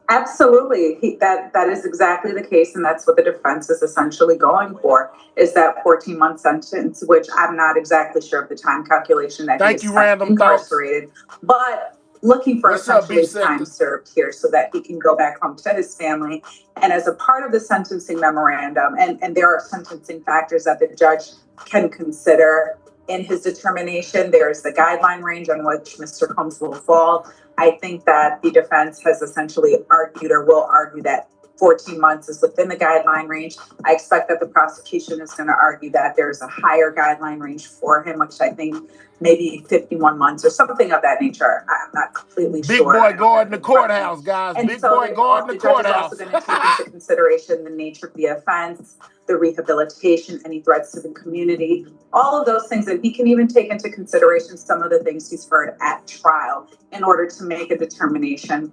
Absolutely. That is exactly the case, and that's what the defense is essentially going for, is that 14-month sentence, which I'm not exactly sure of the time calculation that Thank he you, Random incarcerated, but looking for essentially time served here so that he can go back home to his family. And as a part of the sentencing memorandum, and there are sentencing factors that the judge can consider in his determination. There's the guideline range on which Mr. Combs will fall. I think that the defense has essentially argued, or will argue, that 14 months is within the guideline range. I expect that the prosecution is going to argue that there's a higher guideline range for him, which I think maybe 51 months or something of that nature. I'm not completely Big sure. boy guarding the courthouse, guys. And Big so boy guarding the the judge is courthouse. also going to take into consideration the nature of the offense, the rehabilitation, any threats to the community, all of those things. And he can even take into consideration some of the things he's heard at trial in order to make a determination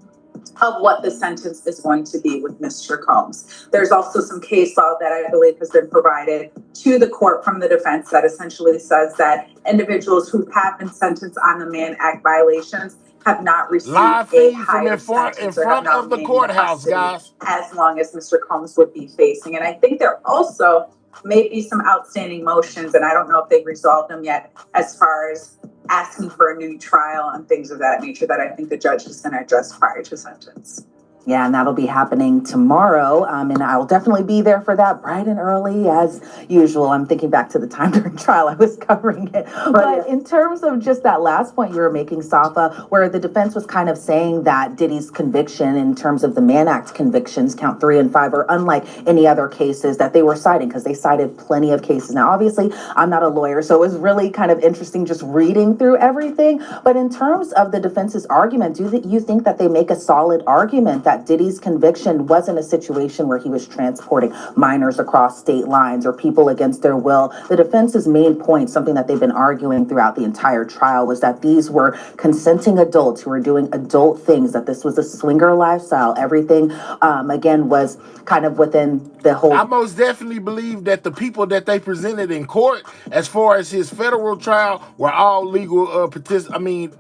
of what the sentence is going to be with Mr. Combs. There's also some case law that I believe has been provided to the court from the defense that essentially says that individuals who have been sentenced on the Mann Act violations have not received Live a feed from higher in front sentence or have not of the remained in courthouse, custody guys. as long as Mr. Combs would be facing. And I think there also may be some outstanding motions, and I don't know if they've resolved them yet, as far as asking for a new trial and things of that nature that I think the judge is going to address prior to sentence. Yeah, and that'll be happening tomorrow. And I will definitely be there for that, bright and early as usual. I'm thinking back to the time during trial I was covering it. But in terms of just that last point you were making, Safa, where the defense was kind of saying that Diddy's conviction in terms of the Mann Act convictions, count 3 and 5, are unlike any other cases that they were citing, because they cited plenty of cases. Now, obviously, I'm not a lawyer, so it was really kind of interesting just reading through everything. But in terms of the defense's argument, do you think that they make a solid argument that Diddy's conviction wasn't a situation where he was transporting minors across state lines or people against their will? The defense's main point, something that they've been arguing throughout the entire trial, was that these were consenting adults who were doing adult things, that this was a swinger lifestyle. Everything, again, was kind of within the whole... I most definitely believe that the people that they presented in court, as far as his federal trial, were all legal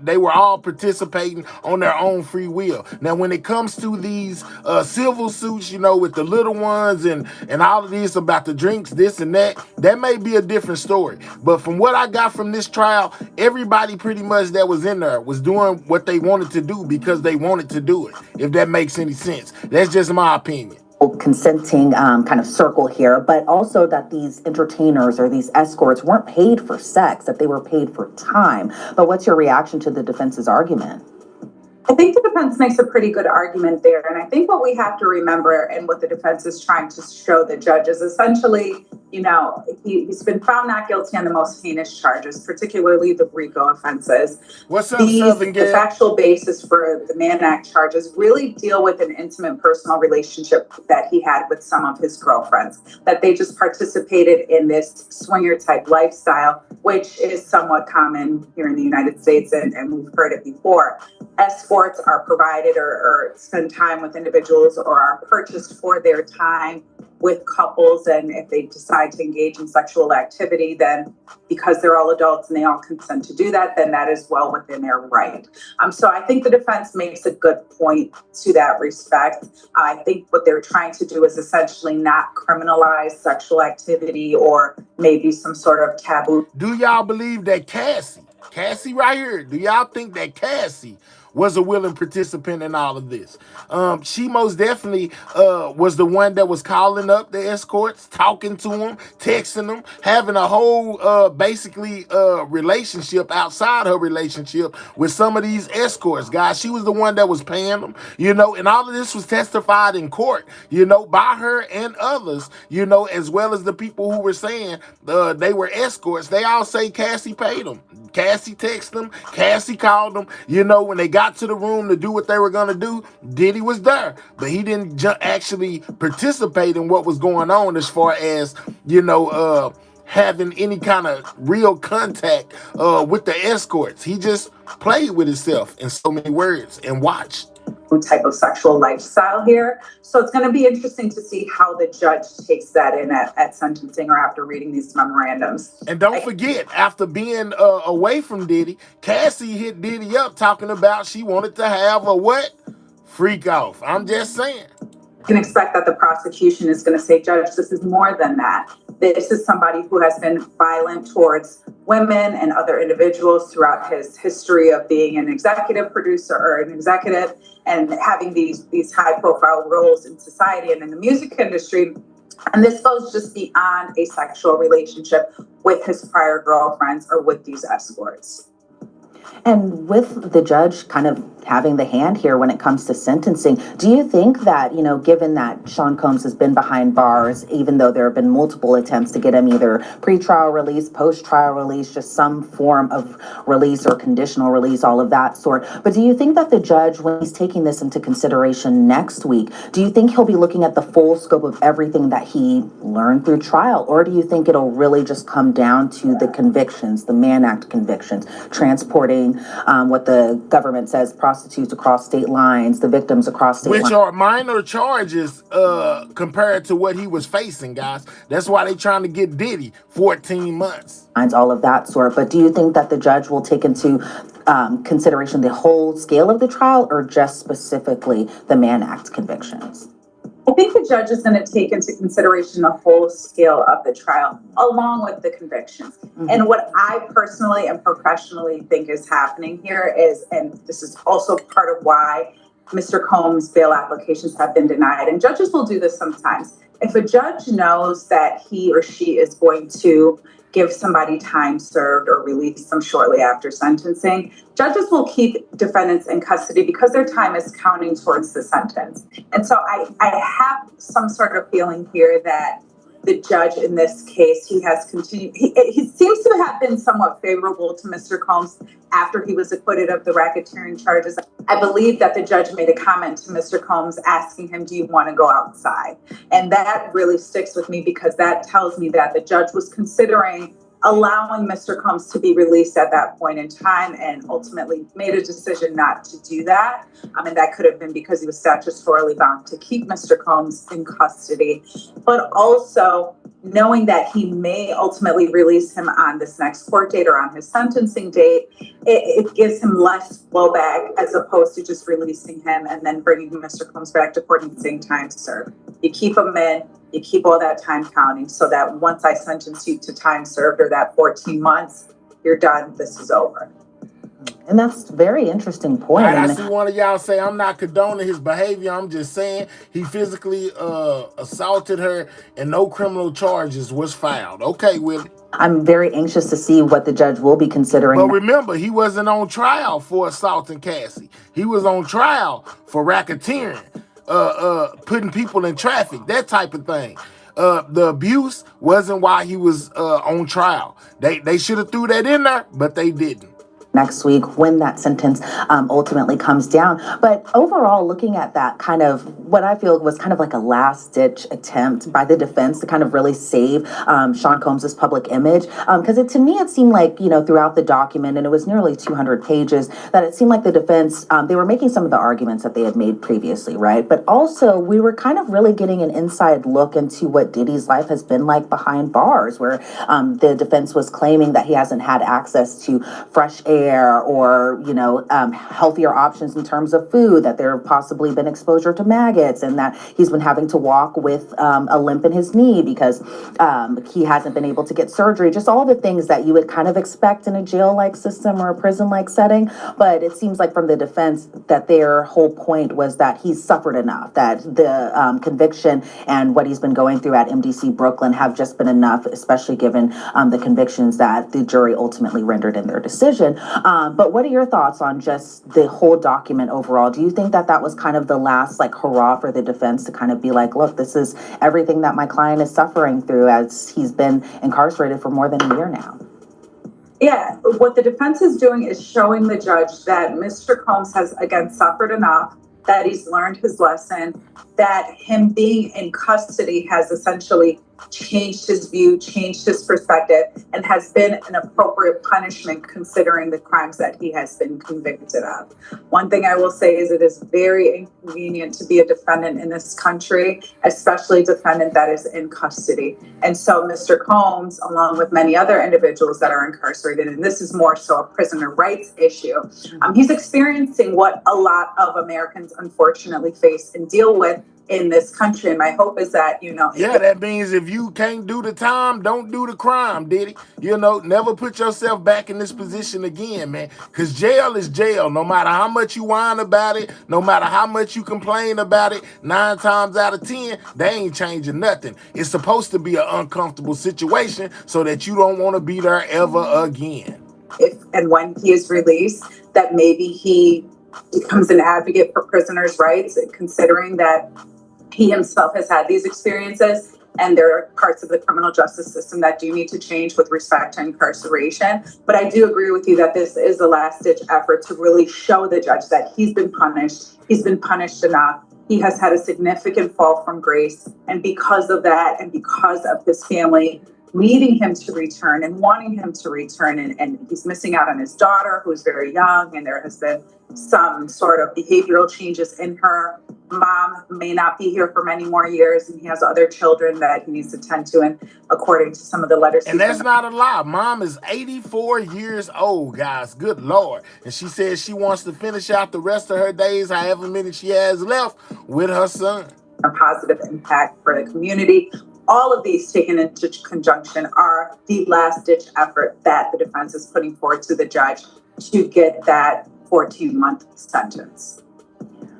they were all participating on their own free will. Now, when it comes to these civil suits, with the little ones and all of this about the drinks, this and that may be a different story. But from what I got from this trial, everybody pretty much that was in there was doing what they wanted to do because they wanted to do it, if that makes any sense. That's just my opinion. Consenting kind of circle here, but also that these entertainers or these escorts weren't paid for sex, that they were paid for time. But what's your reaction to the defense's argument? I think the defense makes a pretty good argument there. And I think what we have to remember, and what the defense is trying to show the judge, is essentially, he's been found not guilty on the most heinous charges, particularly the RICO offenses. What's up, Southern Gale? The factual basis for the Mann Act charges really deal with an intimate personal relationship that he had with some of his girlfriends, that they just participated in this swinger type lifestyle, which is somewhat common here in the United States, and we've heard it before. Escorts are provided or spend time with individuals or are purchased for their time with couples. And if they decide to engage in sexual activity, then because they're all adults and they all consent to do that, then that is well within their right. So I think the defense makes a good point to that respect. I think what they're trying to do is essentially not criminalize sexual activity or maybe some sort of taboo. Do y'all believe that Cassie right here, do y'all think that Cassie was a willing participant in all of this? She most definitely was the one that was calling up the escorts, talking to them, texting them, having a whole relationship outside her relationship with some of these escorts, guys. She was the one that was paying them, and all of this was testified in court, by her and others, as well as the people who were saying they were escorts. They all say Cassie paid them. Cassie texted them. Cassie called them. When they got to the room to do what they were going to do, Diddy was there. But he didn't actually participate in what was going on as far as, having any kind of real contact with the escorts. He just played with himself, in so many words, and watched. Type of sexual lifestyle here. So it's going to be interesting to see how the judge takes that in at sentencing or after reading these memorandums. And don't forget, after being away from Diddy, Cassie hit Diddy up talking about she wanted to have a what? Freak off. I'm just saying. You can expect that the prosecution is going to say, Judge, this is more than that. This is somebody who has been violent towards women and other individuals throughout his history of being an executive producer or an executive and having these high-profile roles in society and in the music industry. And this goes just beyond a sexual relationship with his prior girlfriends or with these escorts. And with the judge kind of having the hand here when it comes to sentencing. Do you think that, given that Sean Combs has been behind bars, even though there have been multiple attempts to get him either pre-trial release, post-trial release, just some form of release or conditional release, all of that sort. But do you think that the judge, when he's taking this into consideration next week, do you think he'll be looking at the full scope of everything that he learned through trial? Or do you think it'll really just come down to the convictions, the Mann Act convictions, transporting what the government says prostitutes across state lines, the victims across state lines? Which are minor charges compared to what he was facing, guys. That's why they trying to get Diddy 14 months. All of that sort. But do you think that the judge will take into consideration the whole scale of the trial or just specifically the Mann Act convictions? I think the judge is going to take into consideration the whole scale of the trial along with the convictions. Mm-hmm. And what I personally and professionally think is happening here is, and this is also part of why Mr. Combs' bail applications have been denied, and judges will do this sometimes. If a judge knows that he or she is going to give somebody time served or release them shortly after sentencing, judges will keep defendants in custody because their time is counting towards the sentence. And so I have some sort of feeling here that the judge in this case, he has continued, he seems to have been somewhat favorable to Mr. Combs after he was acquitted of the racketeering charges. I believe that the judge made a comment to Mr. Combs asking him, do you want to go outside? And that really sticks with me because that tells me that the judge was considering allowing Mr. Combs to be released at that point in time and ultimately made a decision not to do that. And that could have been because he was statutorily bound to keep Mr. Combs in custody, but also knowing that he may ultimately release him on this next court date or on his sentencing date, it gives him less blowback as opposed to just releasing him and then bringing Mr. Combs back to court and saying time served. You keep him in, you keep all that time counting so that once I sentence you to time served or that 14 months, you're done, this is over. And that's a very interesting point. I see one of y'all say, I'm not condoning his behavior. I'm just saying he physically assaulted her and no criminal charges was filed. Okay, Willie. I'm very anxious to see what the judge will be considering. But remember, he wasn't on trial for assaulting Cassie. He was on trial for racketeering, putting people in traffic, that type of thing. The abuse wasn't why he was on trial. They should have threw that in there, but they didn't. Next week when that sentence ultimately comes down. But overall, looking at that kind of what I feel was kind of like a last-ditch attempt by the defense to kind of really save Sean Combs' public image. Because to me, it seemed like, throughout the document, and it was nearly 200 pages, that it seemed like the defense, they were making some of the arguments that they had made previously, right? But also, we were kind of really getting an inside look into what Diddy's life has been like behind bars, where the defense was claiming that he hasn't had access to fresh air or, healthier options in terms of food, that there have possibly been exposure to maggots, and that he's been having to walk with a limp in his knee because he hasn't been able to get surgery, just all the things that you would kind of expect in a jail-like system or a prison-like setting. But it seems like from the defense that their whole point was that he's suffered enough, that the conviction and what he's been going through at MDC Brooklyn have just been enough, especially given the convictions that the jury ultimately rendered in their decision. But what are your thoughts on just the whole document overall? Do you think that that was kind of the last hurrah for the defense to kind of be like, look, this is everything that my client is suffering through as he's been incarcerated for more than a year now? Yeah, what the defense is doing is showing the judge that Mr. Combs has, again, suffered enough, that he's learned his lesson, that him being in custody has essentially changed his view, changed his perspective, and has been an appropriate punishment considering the crimes that he has been convicted of. One thing I will say is it is very inconvenient to be a defendant in this country, especially a defendant that is in custody. And so Mr. Combs, along with many other individuals that are incarcerated, and this is more so a prisoner rights issue, he's experiencing what a lot of Americans unfortunately face and deal with in this country. And my hope is that, Yeah, that means if you can't do the time, don't do the crime, Diddy. Never put yourself back in this position again, man. Because jail is jail. No matter how much you whine about it, no matter how much you complain about it, 9 times out of 10, they ain't changing nothing. It's supposed to be an uncomfortable situation so that you don't want to be there ever again. If and when he is released, that maybe he becomes an advocate for prisoners' rights, considering that he himself has had these experiences. And there are parts of the criminal justice system that do need to change with respect to incarceration. But I do agree with you that this is a last-ditch effort to really show the judge that he's been punished. He's been punished enough. He has had a significant fall from grace. And because of that, and because of his family needing him to return and wanting him to return, and he's missing out on his daughter, who's very young, and there has been some sort of behavioral changes in her. Mom may not be here for many more years, and he has other children that he needs to tend to, and according to some of the letters. And that's not a lie. Mom is 84 years old, guys. Good Lord. And she says she wants to finish out the rest of her days, however many she has left, with her son. A positive impact for the community. All of these taken into conjunction are the last-ditch effort that the defense is putting forward to the judge to get that 14-month sentence.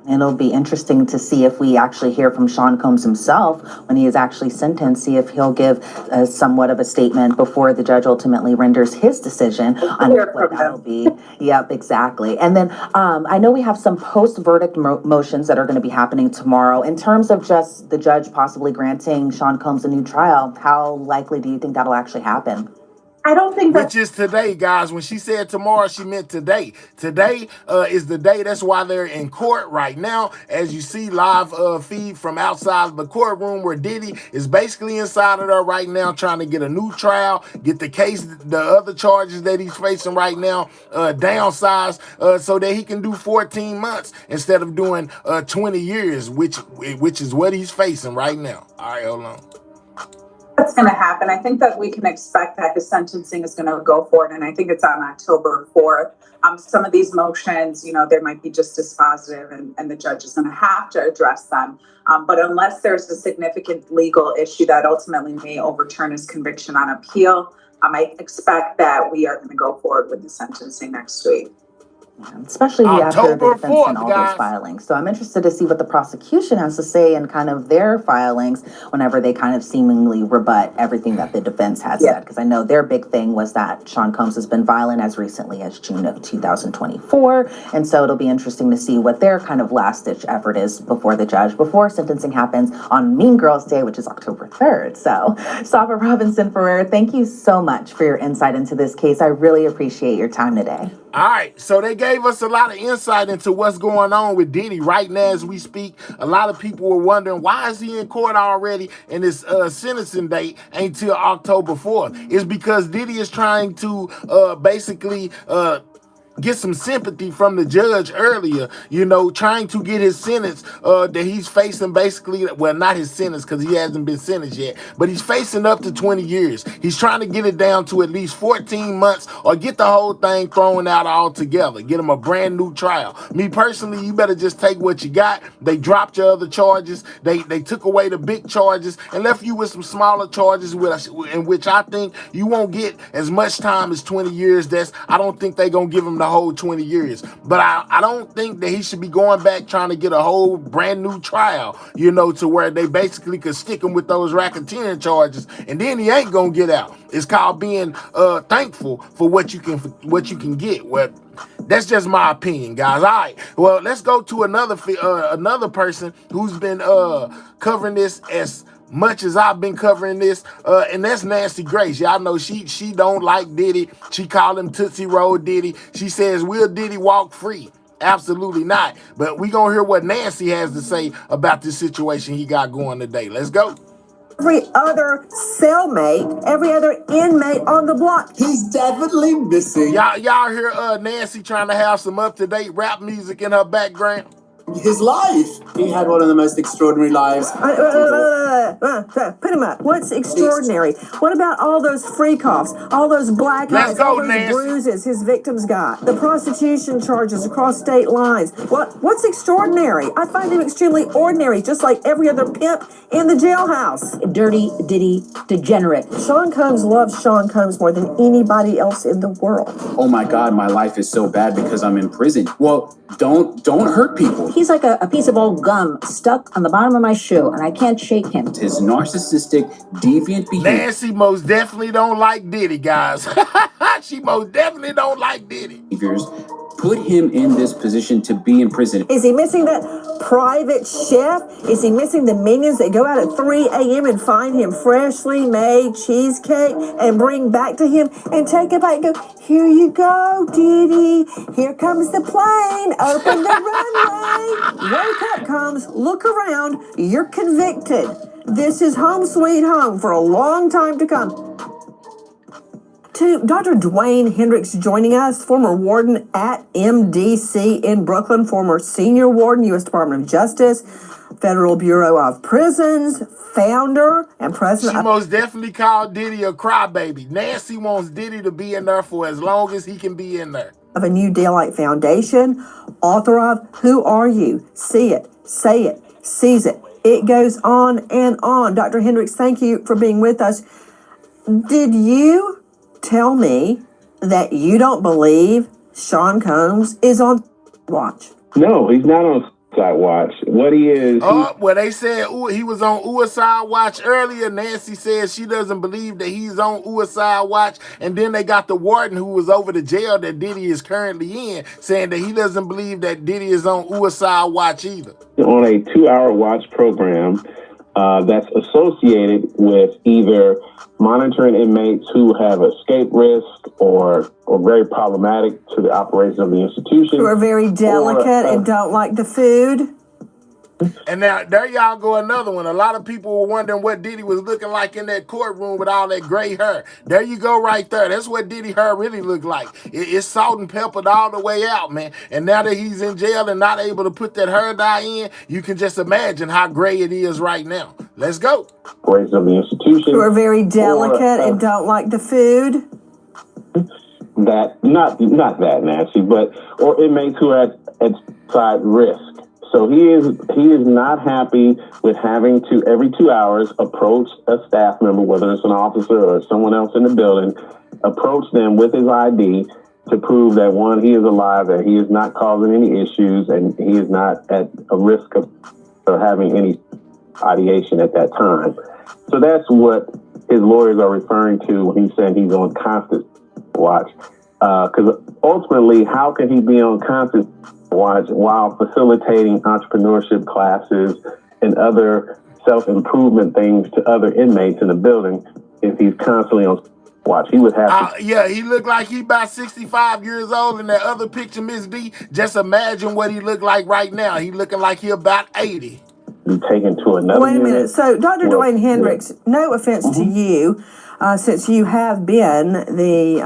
It'll be interesting to see if we actually hear from Sean Combs himself when he is actually sentenced, see if he'll give somewhat of a statement before the judge ultimately renders his decision on what that'll be. Yep, exactly. And then I know we have some post-verdict motions that are going to be happening tomorrow. In terms of just the judge possibly granting Sean Combs a new trial, how likely do you think that'll actually happen? I don't think that... Which is today, guys. When she said tomorrow, she meant today. Today is the day. That's why they're in court right now. As you see, live feed from outside the courtroom where Diddy is basically inside of there right now trying to get a new trial, get the case, the other charges that he's facing right now downsized so that he can do 14 months instead of doing 20 years, which is what he's facing right now. All right, hold on. That's going to happen. I think that we can expect that his sentencing is going to go forward, and I think it's on October 4th. Some of these motions, they might be just dispositive, and the judge is going to have to address them. But unless there's a significant legal issue that ultimately may overturn his conviction on appeal, I expect that we are going to go forward with the sentencing next week. Especially after the defense 4th, and all guys. those filings. So I'm interested to see what the prosecution has to say in kind of their filings whenever they kind of seemingly rebut everything that the defense has said. Because I know their big thing was that Sean Combs has been violent as recently as June of 2024. And so it'll be interesting to see what their kind of last-ditch effort is before the judge, before sentencing happens on Mean Girls Day, which is October 3rd. So, Safa Robinson Ferrer, thank you so much for your insight into this case. I really appreciate your time today. All right, so they gave us a lot of insight into what's going on with Diddy right now as we speak. A lot of people were wondering, why is he in court already and his sentencing date ain't till October 4th? It's because Diddy is trying to basically get some sympathy from the judge earlier, trying to get his sentence that he's facing basically, well, not his sentence because he hasn't been sentenced yet, but he's facing up to 20 years. He's trying to get it down to at least 14 months or get the whole thing thrown out altogether, get him a brand new trial. Me personally, you better just take what you got. They dropped your other charges. They took away the big charges and left you with some smaller charges in which I think you won't get as much time as 20 years. I don't think they're going to give him the whole 20 years. But I don't think that he should be going back trying to get a whole brand new trial, to where they basically could stick him with those racketeering charges and then he ain't going to get out. It's called being thankful for what you can get. Well, that's just my opinion, guys. All right. Well, let's go to another person who's been covering this as much as I've been covering this, and that's Nancy Grace. Y'all know she don't like Diddy. She called him Tootsie Roll Diddy. She says, will Diddy walk free? Absolutely not. But we gonna hear what Nancy has to say about this situation he got going today. Let's go. Every other cellmate, every other inmate on the block. He's definitely missing. Y'all hear Nancy trying to have some up-to-date rap music in her background? His life. He had one of the most extraordinary lives. Put him up. What's extraordinary? What about all those freakoffs, all those blackouts, all those Nancy. bruises his victims got, the prostitution charges across state lines? What's extraordinary? I find him extremely ordinary, just like every other pimp in the jailhouse. Dirty Diddy degenerate. Sean Combs loves Sean Combs more than anybody else in the world. Oh my God, my life is so bad because I'm in prison. Well, don't hurt people. He's like a piece of old gum stuck on the bottom of my shoe, and I can't shake him. His narcissistic, deviant behavior. Nancy most definitely don't like Diddy, guys. She most definitely don't like Diddy. put him in this position to be in prison. Is he missing that private chef? Is he missing the minions that go out at 3 a.m. and find him freshly made cheesecake and bring back to him and take it back and go, here you go, Diddy. Here comes the plane. Open the runway. Wake up, Combs. Look around. You're convicted. This is home sweet home for a long time to come. To Dr. Dwayne Hendricks joining us, former warden at MDC in Brooklyn, former senior warden, U.S. Department of Justice, Federal Bureau of Prisons, founder and president. She most definitely called Diddy a crybaby. Nancy wants Diddy to be in there for as long as he can be in there. Of a New Daylight Foundation, author of Who Are You? See It, Say It, Seize It. It goes on and on. Dr. Hendricks, thank you for being with us. Did you tell me that you don't believe Sean Combs is on watch? No, he's not on side watch. What he is... Well, they said he was on suicide watch earlier. Nancy says she doesn't believe that he's on suicide watch. And then they got the warden who was over the jail that Diddy is currently in, saying that he doesn't believe that Diddy is on suicide watch either. On a 2-hour watch program that's associated with either monitoring inmates who have escape risk or very problematic to the operation of the institution. Who are very delicate and don't like the food. And now, there y'all go another one. A lot of people were wondering what Diddy was looking like in that courtroom with all that gray hair. There you go right there. That's what Diddy hair really looked like. It's salt and peppered all the way out, man. And now that he's in jail and not able to put that hair dye in, you can just imagine how gray it is right now. Let's go. Operation of the institution. Who are very delicate and don't like the food. That, not that, Nancy, but, or inmates who are at side risk. So he is not happy with having to, every 2 hours, approach a staff member, whether it's an officer or someone else in the building, approach them with his ID to prove that, one, he is alive, that he is not causing any issues, and he is not at a risk of having any ideation at that time. So that's what his lawyers are referring to when he's saying he's on constant watch. Because ultimately, how can he be on constant watch while facilitating entrepreneurship classes and other self-improvement things to other inmates in the building if he's constantly on watch? He would have to... Yeah, he looked like he about 65 years old in that other picture, Miss D. Just imagine what he looked like right now. He looking like he about 80. Be taken to another Wait a minute. unit. So, Dr. Dwayne Hendricks, no offense to you, since you have been the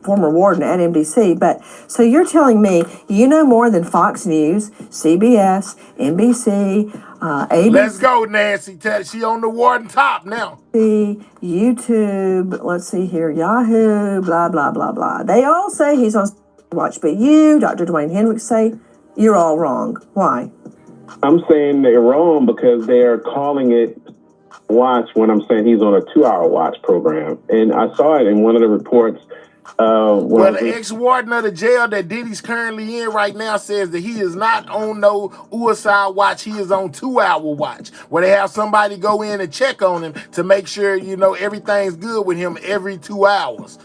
former warden at MDC, but so you're telling me you know more than Fox News, CBS, NBC, ABC. Let's go, Nancy. She on the warden top now. YouTube, let's see here, Yahoo, blah, blah, blah, blah. They all say he's on watch, but you, Dr. Dwayne Hendricks, say you're all wrong. Why? I'm saying they're wrong because they're calling it watch when I'm saying he's on a 2-hour watch program. And I saw it in one of the reports. Well, the ex-warden of the jail that Diddy's currently in right now says that he is not on no suicide watch. He is on 2-hour watch, where they have somebody go in and check on him to make sure, you know, everything's good with him every 2 hours.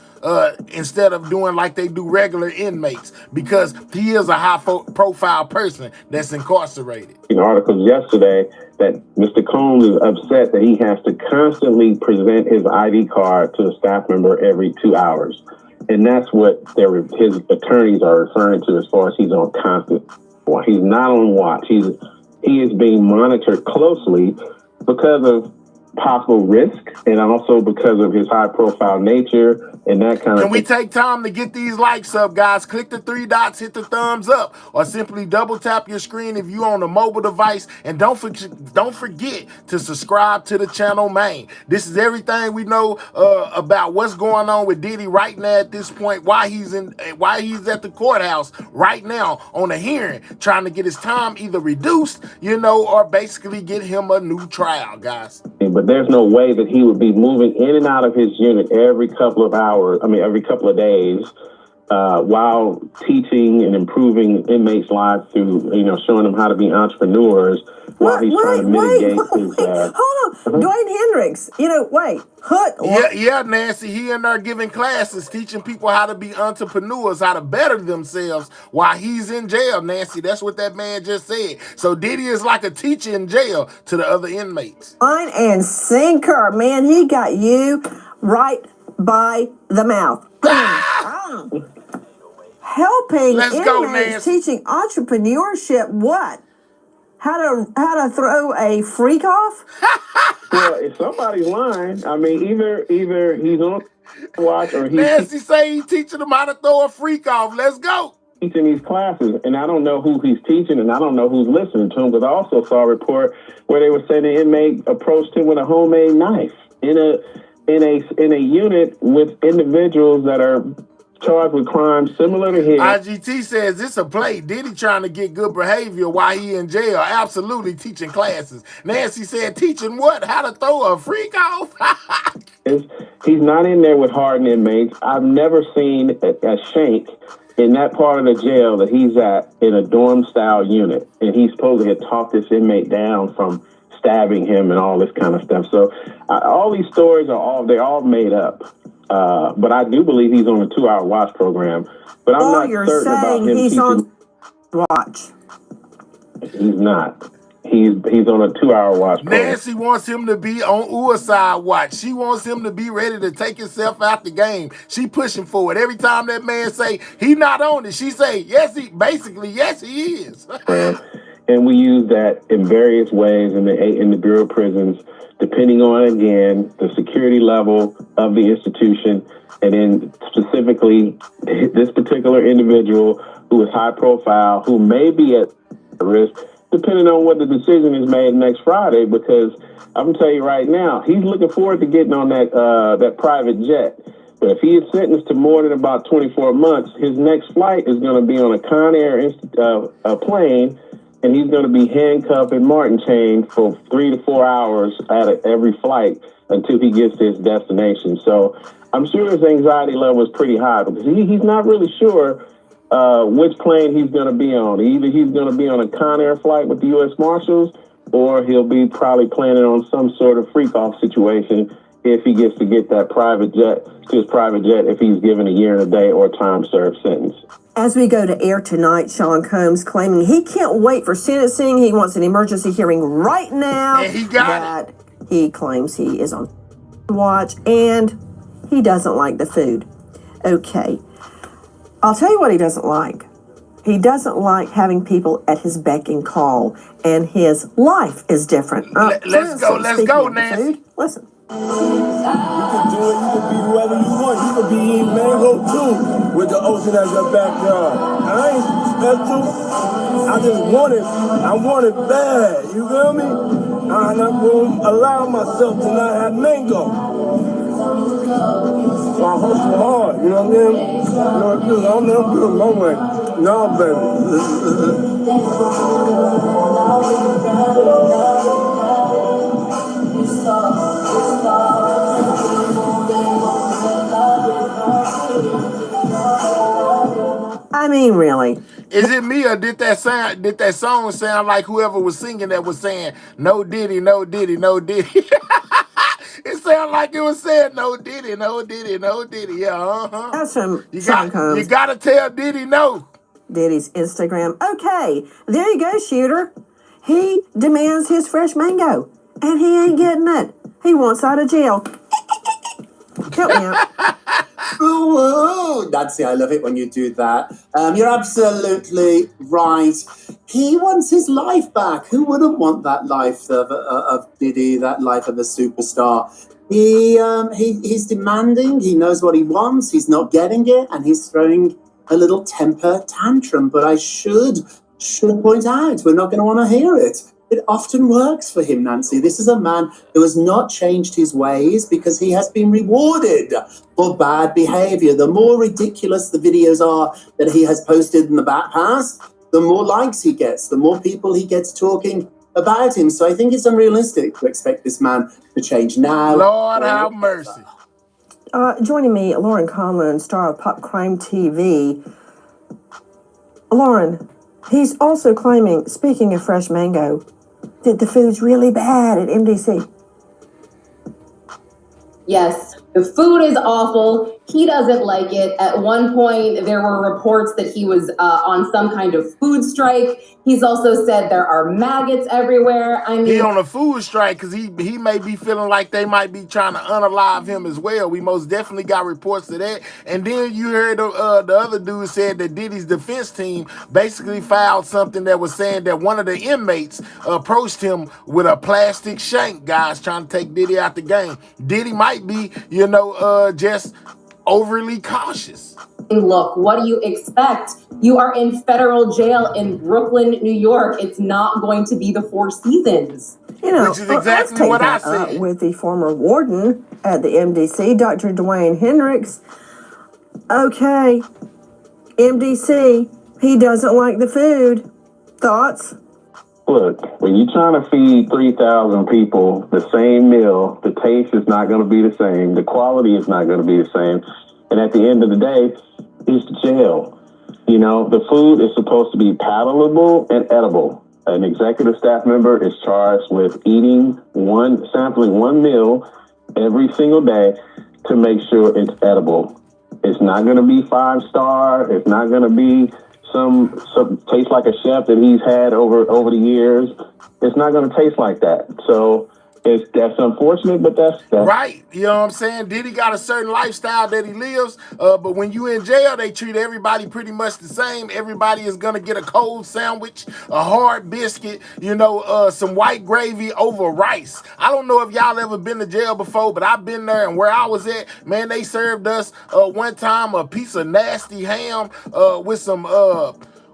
Instead of doing like they do regular inmates, because he is a high-profile person that's incarcerated. In articles yesterday that Mr. Combs is upset that he has to constantly present his ID card to a staff member every 2 hours. And that's what his attorneys are referring to as far as he's on constant watch. He's not on watch. He is being monitored closely because of possible risk and also because of his high-profile nature and that kind of thing. Can we take time to get these likes up, guys? Click the 3 dots, hit the thumbs up, or simply double tap your screen if you're on a mobile device. And don't forget to subscribe to the channel, man. This is everything we know about what's going on with Diddy right now at this point, why he's at the courthouse right now on a hearing, trying to get his time either reduced, you know, or basically get him a new trial, guys. But there's no way that he would be moving in and out of his unit every couple of hours, every couple of days, while teaching and improving inmates' lives through, showing them how to be entrepreneurs while he's trying to mitigate his... Hold on. Dwayne Hendricks. Yeah, Nancy, he in there giving classes, teaching people how to be entrepreneurs, how to better themselves while he's in jail, Nancy. That's what that man just said. So Diddy is like a teacher in jail to the other inmates. Line and sinker, man. He got you right by the mouth. Helping inmates, teaching entrepreneurship. What? How to throw a freak off? Well, if somebody's lying, I mean, either he's on watch or he's Nancy say he's teaching them how to throw a freak off. Let's go. Teaching these classes, and I don't know who he's teaching, and I don't know who's listening to him. Because I also saw a report where they were saying the inmate approached him with a homemade knife in a unit with individuals that are charged with crimes similar to his. IGT says it's a play. Diddy trying to get good behavior while he in jail. Absolutely teaching classes. Nancy said teaching what? How to throw a freak off? He's not in there with hardened inmates. I've never seen a shank in that part of the jail that he's at in a dorm style unit. And he's supposed to have talked this inmate down from stabbing him and all this kind of stuff. So all these stories they're all made up. But I do believe he's on a 2-hour watch program. But I'm not certain about him. He's on watch. He's not. He's on a 2-hour watch program. Nancy wants him to be on suicide watch. She wants him to be ready to take himself out the game. She pushing for it. Every time that man say he not on it, she say, yes, he is. And we use that in various ways in the Bureau of Prisons, depending on, again, the security level of the institution, and then specifically this particular individual who is high profile, who may be at risk, depending on what the decision is made next Friday. Because I'm gonna tell you right now, he's looking forward to getting on that private jet. But if he is sentenced to more than about 24 months, his next flight is going to be on a Con Air plane. And he's going to be handcuffed and Martin chained for 3 to 4 hours at every flight until he gets to his destination. So I'm sure his anxiety level is pretty high because he's not really sure which plane he's going to be on. Either he's going to be on a Con Air flight with the U.S. Marshals, or he'll be probably planning on some sort of freak-off situation if he gets to get that private jet, if he's given a year and a day or a time-served sentence. As we go to air tonight, Sean Combs claiming he can't wait for sentencing. He wants an emergency hearing right now. And he got it. He claims he is on watch and he doesn't like the food. Okay. I'll tell you what he doesn't like. He doesn't like having people at his beck and call, and his life is different. Let's go, Nancy. Listen. You can do it. You can be whoever you want. You can be in Mango too, with the ocean as your backyard. I ain't special. I just want it. I want it bad. You feel me? I'm not going to allow myself to not have mango. So I hustle hard. You know what I mean? You know what I do? I'm doing my way. No, baby. I mean, really. Is it me or did that song sound like whoever was singing that was saying no Diddy, no Diddy, no Diddy? It sounded like it was saying no Diddy, no Diddy, no Diddy. Yeah, That's from Sean Combs. You gotta tell Diddy no. Diddy's Instagram. Okay, there you go, shooter. He demands his fresh mango, and he ain't getting it. He wants out of jail. Help me out. Ooh, Nancy, I love it when you do that. You're absolutely right. He wants his life back. Who wouldn't want that life of Diddy, that life of a superstar? He's demanding. He knows what he wants. He's not getting it, and he's throwing a little temper tantrum. But I should point out, we're not going to want to hear it. It often works for him, Nancy. This is a man who has not changed his ways because he has been rewarded for bad behavior. The more ridiculous the videos are that he has posted in the past, the more likes he gets, the more people he gets talking about him. So I think it's unrealistic to expect this man to change now. Lord have mercy. Joining me, Lauren Conlon, star of Pop Crime TV. Lauren, he's also claiming, speaking of fresh mango, that the food's really bad at MDC. Yes, the food is awful. He doesn't like it. At one point, there were reports that he was on some kind of food strike. He's also said there are maggots everywhere. I mean, he on a food strike because he may be feeling like they might be trying to unalive him as well. We most definitely got reports of that. And then you heard the other dude said that Diddy's defense team basically filed something that was saying that one of the inmates approached him with a plastic shank, guys, trying to take Diddy out the game. Diddy might be, just overly cautious. Look, what do you expect? You are in federal jail in Brooklyn, New York. It's not going to be the Four Seasons. You know, which is exactly what I said. With the former warden at the MDC, Dr. Dwayne Hendricks. Okay, MDC, he doesn't like the food. Thoughts? Look, when you're trying to feed 3,000 people the same meal, the taste is not going to be the same. The quality is not going to be the same. And at the end of the day, it's jail. You know, the food is supposed to be palatable and edible. An executive staff member is charged with sampling one meal every single day to make sure it's edible. It's not going to be 5-star. It's not going to be some taste like a chef that he's had over the years. It's not going to taste like that. So that's unfortunate, but that's right. You know what I'm saying? Diddy got a certain lifestyle that he lives, but when you in jail, they treat everybody pretty much the same. Everybody is gonna get a cold sandwich, a hard biscuit, some white gravy over rice. I don't know if y'all ever been to jail before, but I've been there, and where I was at, man, they served us one time a piece of nasty ham with some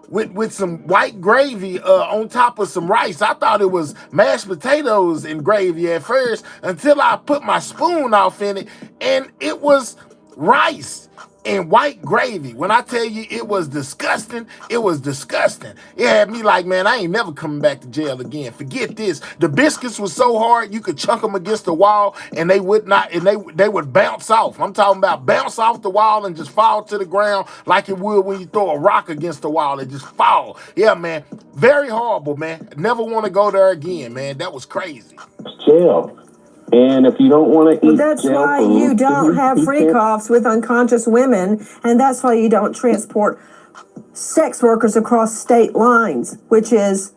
with some white gravy on top of some rice. I thought it was mashed potatoes and gravy at first until I put my spoon off in it, and it was rice and white gravy. When I tell you it was disgusting, it was disgusting. It had me like, man, I ain't never coming back to jail again. Forget this. The biscuits were so hard you could chunk them against the wall and they would not, and they would bounce off. I'm talking about bounce off the wall and just fall to the ground like it would when you throw a rock against the wall. It just fall. Yeah, man. Very horrible, man. Never want to go there again, man. That was crazy. Jail. And if you don't want to eat that's jail why food, you don't have freakoffs with unconscious women, and that's why you don't transport sex workers across state lines, which is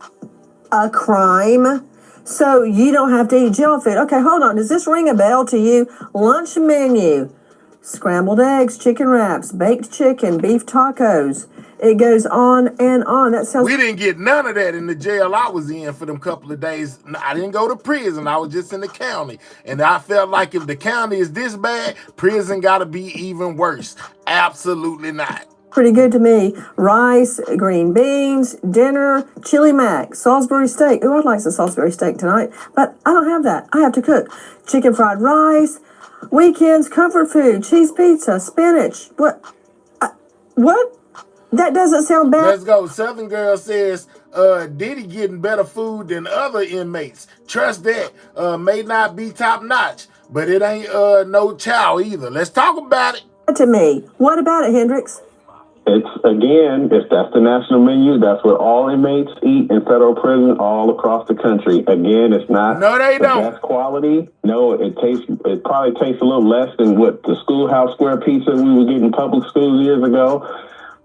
a crime. So you don't have to eat jail food. Okay, hold on. Does this ring a bell to you? Lunch menu: scrambled eggs, chicken wraps, baked chicken, beef tacos. It goes on and on. That sounds. We didn't get none of that in the jail I was in for them couple of days. I didn't go to prison. I was just in the county. And I felt like if the county is this bad, prison got to be even worse. Absolutely not. Pretty good to me. Rice, green beans, dinner, chili mac, Salisbury steak. Ooh, I'd like some Salisbury steak tonight, but I don't have that. I have to cook. Chicken fried rice, weekends, comfort food, cheese pizza, spinach. What? That doesn't sound bad. Let's go. Southern Girl says, Diddy getting better food than other inmates. Trust that. May not be top notch, but it ain't no chow either. Let's talk about it. To me. What about it, Hendricks? If that's the national menu, that's what all inmates eat in federal prison all across the country. Again, it's not the best quality. No, it probably tastes a little less than what the schoolhouse square pizza we were getting in public schools years ago.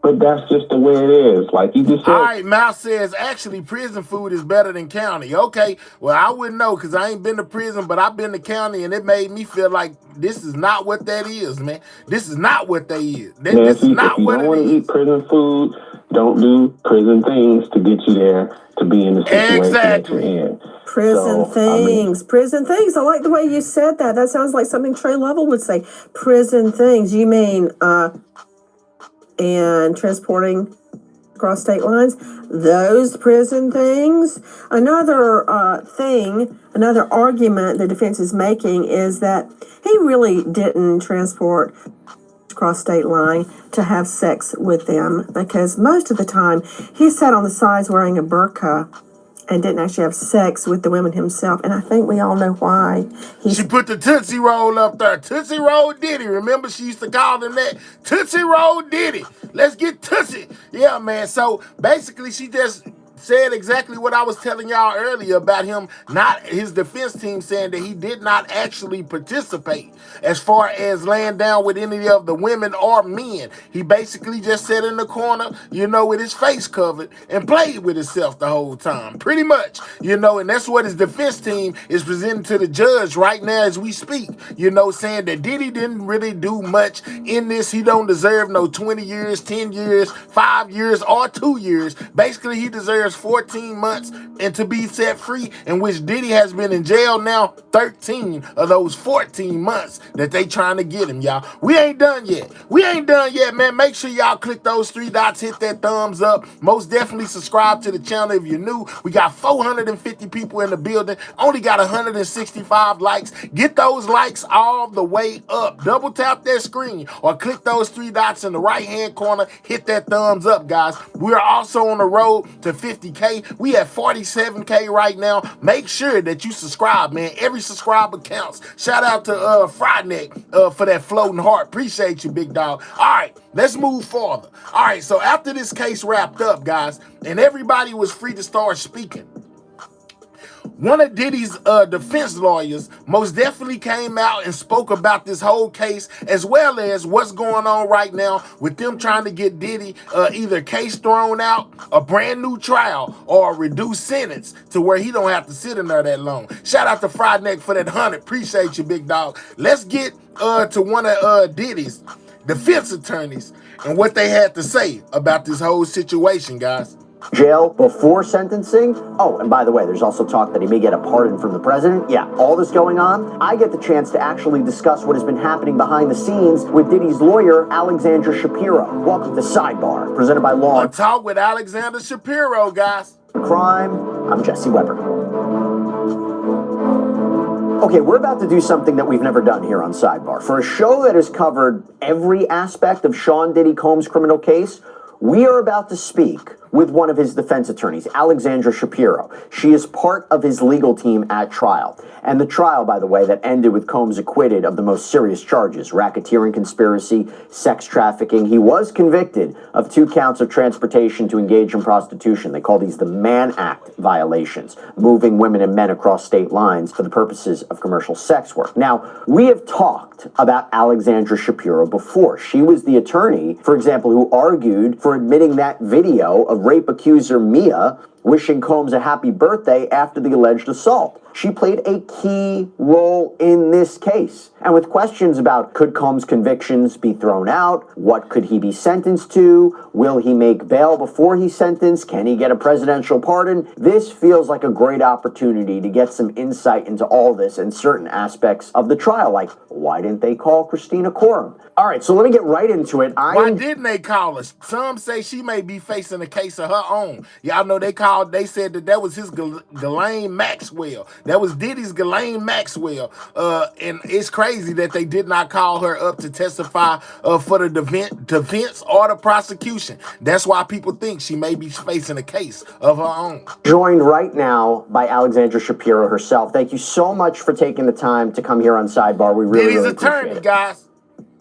But that's just the way it is. Like you just said. All right, Mouse says, actually, prison food is better than county. Okay, well, I wouldn't know because I ain't been to prison, but I've been to county, and it made me feel like this is not what that is, man. This is not what they is. This is not what it is. If you don't want to eat prison food, don't do prison things to get you there to be in the situation that you're in. Prison things. I like the way you said that. That sounds like something Trey Lovell would say. Prison things. You mean, and transporting across state lines, those prison things. Another another argument the defense is making is that he really didn't transport across state line to have sex with them, because most of the time he sat on the sides wearing a burqa and didn't actually have sex with the women himself. And I think we all know why. She put the Tootsie Roll up there. Tootsie Roll Diddy. Remember, she used to call him that? Tootsie Roll Diddy. Let's get Tootsie. Yeah, man. So basically, she just said exactly what I was telling y'all earlier about him, not his defense team saying that he did not actually participate as far as laying down with any of the women or men. He basically just sat in the corner, you know, with his face covered and played with himself the whole time, pretty much, you know, and that's what his defense team is presenting to the judge right now as we speak, you know, saying that Diddy didn't really do much in this. He don't deserve no 20 years, 10 years, 5 years, or 2 years. Basically, he deserves 14 months and to be set free, in which Diddy has been in jail now 13 of those 14 months that they trying to get him, y'all. We ain't done yet. We ain't done yet, man. Make sure y'all click those 3 dots, hit that thumbs up. Most definitely subscribe to the channel if you're new. We got 450 people in the building. Only got 165 likes. Get those likes all the way up. Double tap that screen or click those 3 dots in the right-hand corner. Hit that thumbs up, guys. We're also on the road to 50K. We at 47K right now. Make sure that you subscribe, man. Every subscriber counts. Shout out to Freakoffs for that floating heart. Appreciate you, big dog. All right, let's move forward. All right, so after this case wrapped up, guys, and everybody was free to start speaking, one of Diddy's defense lawyers most definitely came out and spoke about this whole case, as well as what's going on right now with them trying to get Diddy either case thrown out, a brand new trial, or a reduced sentence to where he don't have to sit in there that long. Shout out to Freakoffs for that 100. Appreciate you, big dog. Let's get to one of Diddy's defense attorneys and what they had to say about this whole situation, guys. Jail before sentencing. Oh, and by the way, there's also talk that he may get a pardon from the president. Yeah, all this going on. I get the chance to actually discuss what has been happening behind the scenes with Diddy's lawyer, Alexandra Shapiro. Welcome to Sidebar, presented by Law. On Talk with Alexander Shapiro, guys. Crime. I'm Jesse Weber. Okay, we're about to do something that we've never done here on Sidebar. For a show that has covered every aspect of Sean Diddy Combs' criminal case, we are about to speak with one of his defense attorneys, Alexandra Shapiro. She is part of his legal team at trial. And the trial, by the way, that ended with Combs acquitted of the most serious charges: racketeering conspiracy, sex trafficking. He was convicted of 2 counts of transportation to engage in prostitution. They call these the Mann Act violations, moving women and men across state lines for the purposes of commercial sex work. Now, we have talked about Alexandra Shapiro before. She was the attorney, for example, who argued for admitting that video of rape accuser Mia wishing Combs a happy birthday after the alleged assault. She played a key role in this case. And with questions about could Combs' convictions be thrown out, what could he be sentenced to, will he make bail before he's sentenced, can he get a presidential pardon, this feels like a great opportunity to get some insight into all this and certain aspects of the trial, like why didn't they call Christina Coram? All right, so let me get right into it. Why didn't they call us? Some say she may be facing a case of her own. Y'all know they said that was his Ghislaine Maxwell. That was Diddy's Ghislaine Maxwell. And it's crazy that they did not call her up to testify for the defense or the prosecution. That's why people think she may be facing a case of her own. Joined right now by Alexandra Shapiro herself. Thank you so much for taking the time to come here on Sidebar. We really, Diddy's really attorney, appreciate it. guys.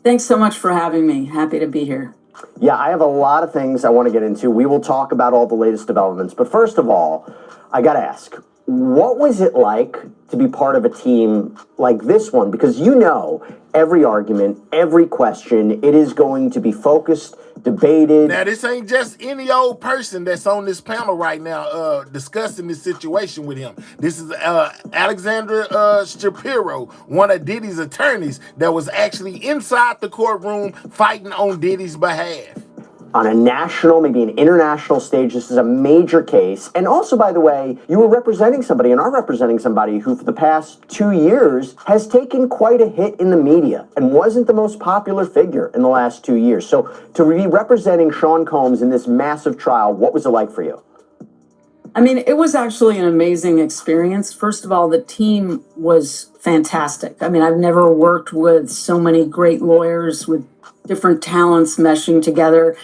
Thanks so much for having me. Happy to be here. Yeah, I have a lot of things I want to get into. We will talk about all the latest developments. But first of all, I got to ask, what was it like to be part of a team like this one? Because you know, every argument, every question, it is going to be focused, debated. Now, this ain't just any old person that's on this panel right now discussing this situation with him. This is Alexandra Shapiro, one of Diddy's attorneys that was actually inside the courtroom fighting on Diddy's behalf. On a national, maybe an international stage, this is a major case. And also, by the way, you were representing somebody and are representing somebody who for the past 2 years has taken quite a hit in the media and wasn't the most popular figure in the last 2 years. So to be representing Sean Combs in this massive trial, what was it like for you? I mean, it was actually an amazing experience. First of all, the team was fantastic. I mean, I've never worked with so many great lawyers with different talents meshing together.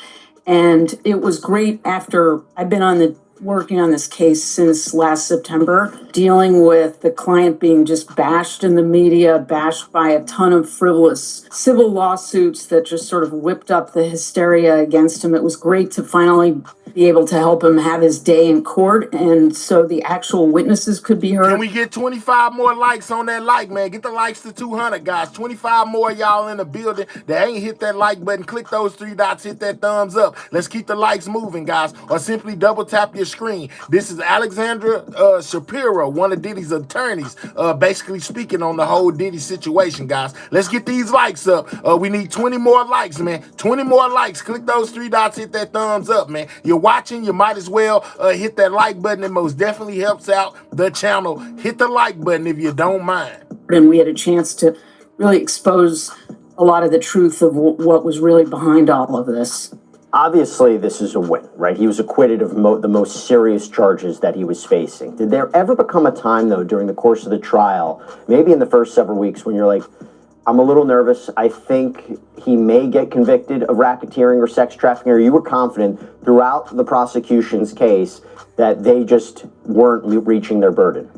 And it was great after I've been on the working on this case since last September, dealing with the client being just bashed in the media, bashed by a ton of frivolous civil lawsuits that just sort of whipped up the hysteria against him. It was great to finally be able to help him have his day in court, and so the actual witnesses could be heard. Can we get 25 more likes on that like, man? Get the likes to 200, guys. 25 more y'all in the building that ain't hit that like button. Click those three dots, hit that thumbs up. Let's keep the likes moving, guys. Or simply double tap your screen. This is Alexandra Shapiro, one of Diddy's attorneys, basically speaking on the whole Diddy situation, guys. Let's get these likes up. We need 20 more likes, man. 20 more likes. Click those three dots, hit that thumbs up, man. You're watching, you might as well hit that like button. It most definitely helps out the channel. Hit the like button if you don't mind. And we had a chance to really expose a lot of the truth of what was really behind all of this. Obviously, this is a win, right? He was acquitted of the most serious charges that he was facing. Did there ever become a time, though, during the course of the trial, maybe in the first several weeks, when you're like, I'm a little nervous, I think he may get convicted of racketeering or sex trafficking, or you were confident throughout the prosecution's case that they just weren't reaching their burden?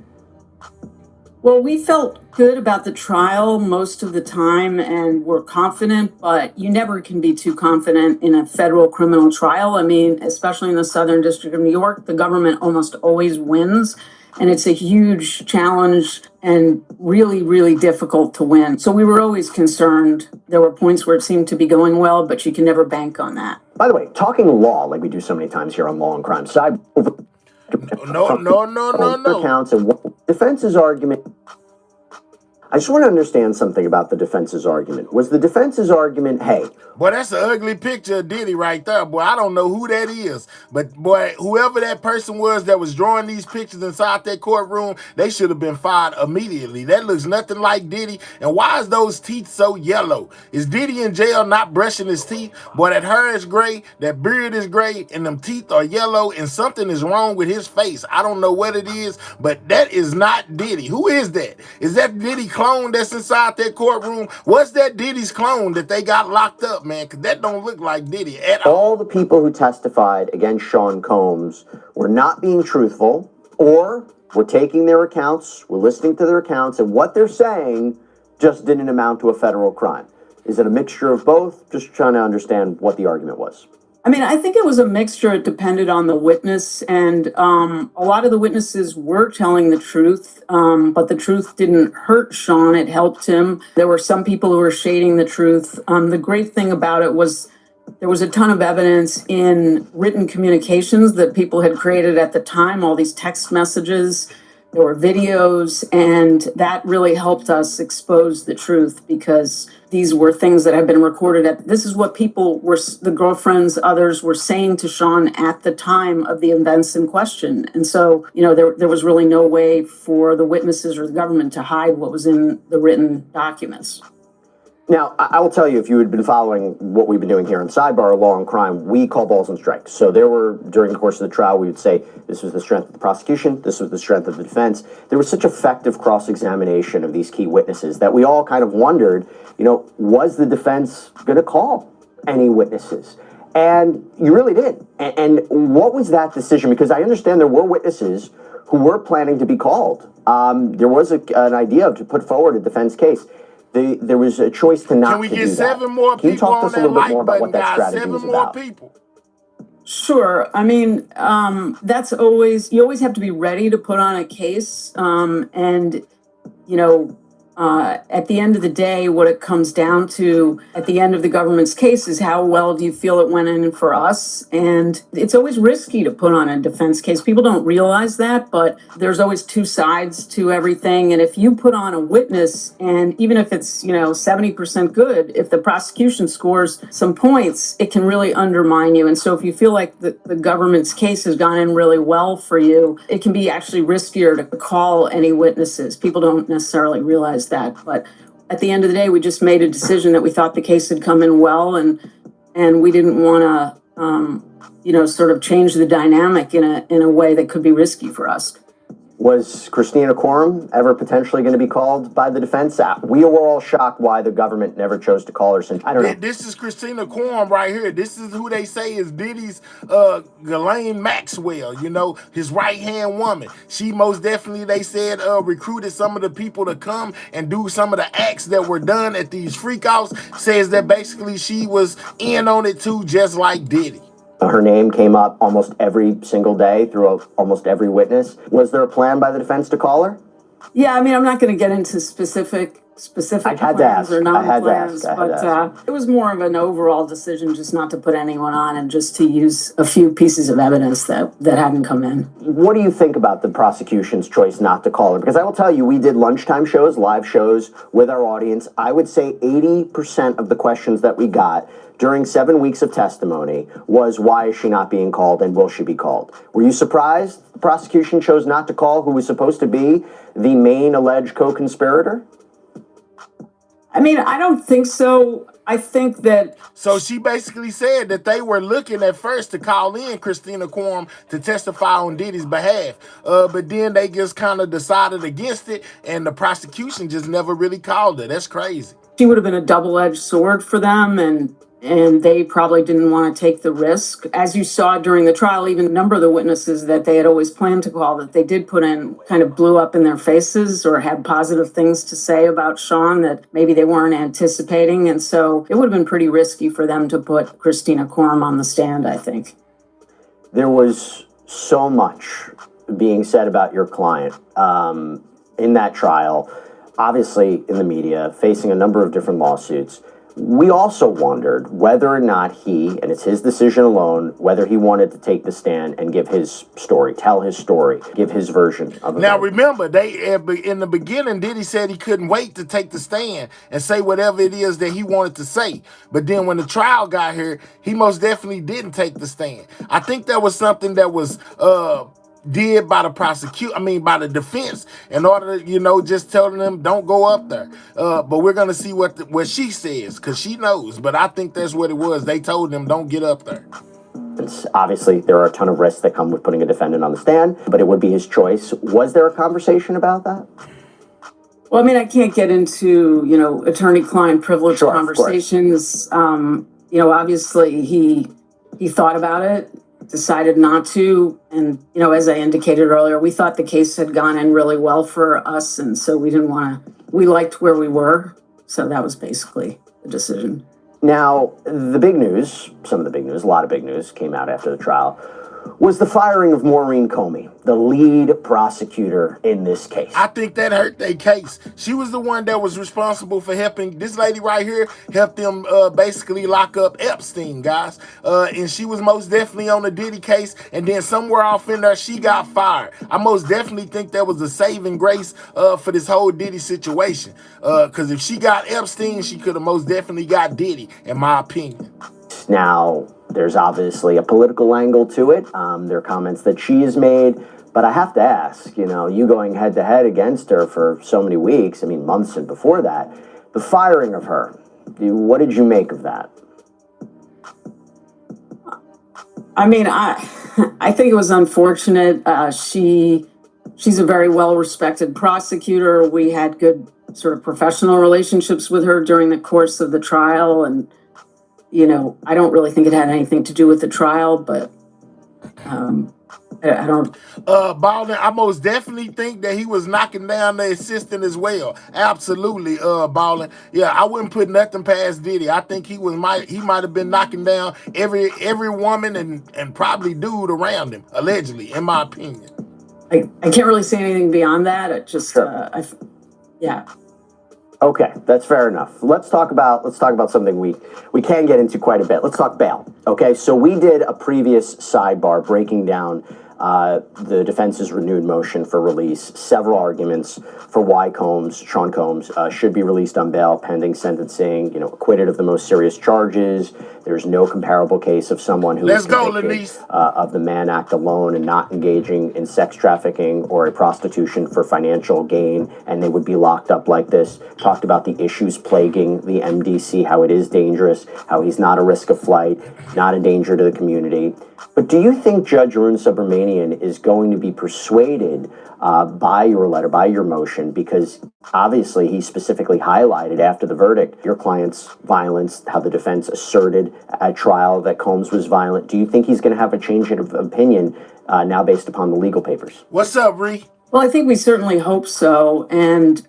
Well, we felt good about the trial most of the time and we're confident, but you never can be too confident in a federal criminal trial. I mean, especially in the Southern District of New York, the government almost always wins. And it's a huge challenge and really, really difficult to win. So we were always concerned. There were points where it seemed to be going well, but you can never bank on that. By the way, talking law, like we do so many times here on Law and Crime Side, no. Counts and defense's argument. I just want to understand something about the defense's argument. Was the defense's argument, hey... Boy, that's an ugly picture of Diddy right there. Boy, I don't know who that is. But, boy, whoever that person was that was drawing these pictures inside that courtroom, they should have been fired immediately. That looks nothing like Diddy. And why is those teeth so yellow? Is Diddy in jail not brushing his teeth? Boy, that hair is gray, that beard is gray, and them teeth are yellow, and something is wrong with his face. I don't know what it is, but that is not Diddy. Who is that? Is that Diddy clone that's inside that courtroom? What's that Diddy's clone that they got locked up, man? Because that don't look like Diddy at all. All the people who testified against Sean Combs were not being truthful, or were taking their accounts, were listening to their accounts, and what they're saying just didn't amount to a federal crime. Is it a mixture of both? Just trying to understand what the argument was. I mean, I think it was a mixture. It depended on the witness, and a lot of the witnesses were telling the truth, but the truth didn't hurt Sean. It helped him. There were some people who were shading the truth. The great thing about it was there was a ton of evidence in written communications that people had created at the time, all these text messages. There were videos, and that really helped us expose the truth because these were things that had been recorded. This is what people were, the girlfriends, others were saying to Sean at the time of the events in question. And so, you know, there was really no way for the witnesses or the government to hide what was in the written documents. Now, I will tell you, if you had been following what we've been doing here in Sidebar, Law and Crime, we call balls and strikes. So there were, during the course of the trial, we would say, this was the strength of the prosecution, this was the strength of the defense. There was such effective cross-examination of these key witnesses that we all kind of wondered, you know, was the defense going to call any witnesses? And you really did. And what was that decision? Because I understand there were witnesses who were planning to be called. There was an idea to put forward a defense case. There was a choice to not. Can we get 7 more people? Can you talk to us a little bit more about what that strategy was about? 7 more people. Sure. I mean, that's always, you always have to be ready to put on a case. And, you know, at the end of the day, what it comes down to at the end of the government's case is how well do you feel it went in for us? And it's always risky to put on a defense case. People don't realize that, but there's always two sides to everything. And if you put on a witness, and even if it's, you know, 70% good, if the prosecution scores some points, it can really undermine you. And so if you feel like the government's case has gone in really well for you, it can be actually riskier to call any witnesses. People don't necessarily realize that, but at the end of the day, we just made a decision that we thought the case had come in well, and we didn't want to, you know, sort of change the dynamic in a way that could be risky for us. Was Christina Quorum ever potentially going to be called by the defense? We were all shocked why the government never chose to call her since, I don't know. This is Christina Quorum right here. This is who they say is Diddy's Ghislaine Maxwell, you know, his right-hand woman. She most definitely, they said, recruited some of the people to come and do some of the acts that were done at these Freakoffs. Says that basically she was in on it too, just like Diddy. Her name came up almost every single day through almost every witness. Was there a plan by the defense to call her? Yeah, I mean, I'm not going to get into specific plans or non-plans, but it was more of an overall decision just not to put anyone on and just to use a few pieces of evidence that hadn't come in. What do you think about the prosecution's choice not to call her? Because I will tell you, we did lunchtime shows, live shows with our audience. I would say 80% of the questions that we got during 7 weeks of testimony was, why is she not being called and will she be called? Were you surprised the prosecution chose not to call who was supposed to be the main alleged co-conspirator? I mean, I don't think so. I think that... So she basically said that they were looking at first to call in Christina Quorum to testify on Diddy's behalf. But then they just kind of decided against it, and the prosecution just never really called her. That's crazy. She would have been a double-edged sword for them, and they probably didn't want to take the risk. As you saw during the trial, even a number of the witnesses that they had always planned to call that they did put in kind of blew up in their faces or had positive things to say about Sean that maybe they weren't anticipating. And so it would have been pretty risky for them to put Christina Quorum on the stand, I think. There was so much being said about your client in that trial, obviously in the media, facing a number of different lawsuits. We also wondered whether or not he, and it's his decision alone, whether he wanted to take the stand and give his story, tell his story, give his version of it. Now remember, in the beginning, Diddy said he couldn't wait to take the stand and say whatever it is that he wanted to say. But then when the trial got here, he most definitely didn't take the stand. I think that was something that was did by the by the defense in order to, you know, just telling them don't go up there. But we're going to see what she says, because she knows. But I think that's what it was. They told them don't get up there. Obviously, there are a ton of risks that come with putting a defendant on the stand, but it would be his choice. Was there a conversation about that? Well, I mean, I can't get into, you know, attorney-client privilege conversations. You know, obviously he thought about it, decided not to. And, you know, as I indicated earlier, we thought the case had gone in really well for us. And so we didn't want to, we liked where we were. So that was basically the decision. Now, the big news, some of the big news, a lot of big news came out after the trial, was the firing of Maureen Comey, the lead prosecutor in this case. I think that hurt their case. She was the one that was responsible for helping, this lady right here, helped them basically lock up Epstein, guys. And she was most definitely on the Diddy case, and then somewhere off in there, she got fired. I most definitely think that was a saving grace for this whole Diddy situation. Because if she got Epstein, she could have most definitely got Diddy, in my opinion. Now, there's obviously a political angle to it. There are comments that she has made, but I have to ask, you know, you going head to head against her for so many weeks, I mean, months and before that, the firing of her, what did you make of that? I mean, I think it was unfortunate. She's a very well-respected prosecutor. We had good sort of professional relationships with her during the course of the trial, and you know, I don't really think it had anything to do with the trial, but I don't. Baldwin, I most definitely think that he was knocking down the assistant as well. Absolutely, Baldwin. Yeah, I wouldn't put nothing past Diddy. I think he might have been knocking down every woman and probably dude around him, allegedly, in my opinion. I can't really say anything beyond that. It just, yeah. Okay, that's fair enough. Let's talk about something we can get into quite a bit. Let's talk bail. Okay, so we did a previous sidebar breaking down the defense's renewed motion for release, several arguments for why Sean Combs should be released on bail pending sentencing, you know, acquitted of the most serious charges, There's no comparable case of someone who Let's is go, convicted Lenise. of the Mann Act alone and not engaging in sex trafficking or a prostitution for financial gain, and they would be locked up like this. Talked about the issues plaguing the MDC, how it is dangerous, how he's not a risk of flight, not a danger to the community. But do you think Judge Arun Subramanian is going to be persuaded by your letter, by your motion? Because obviously he specifically highlighted after the verdict your client's violence, how the defense asserted at trial that Combs was violent. Do you think he's going to have a change of opinion now based upon the legal papers? What's up, Ree? Well, I think we certainly hope so. And,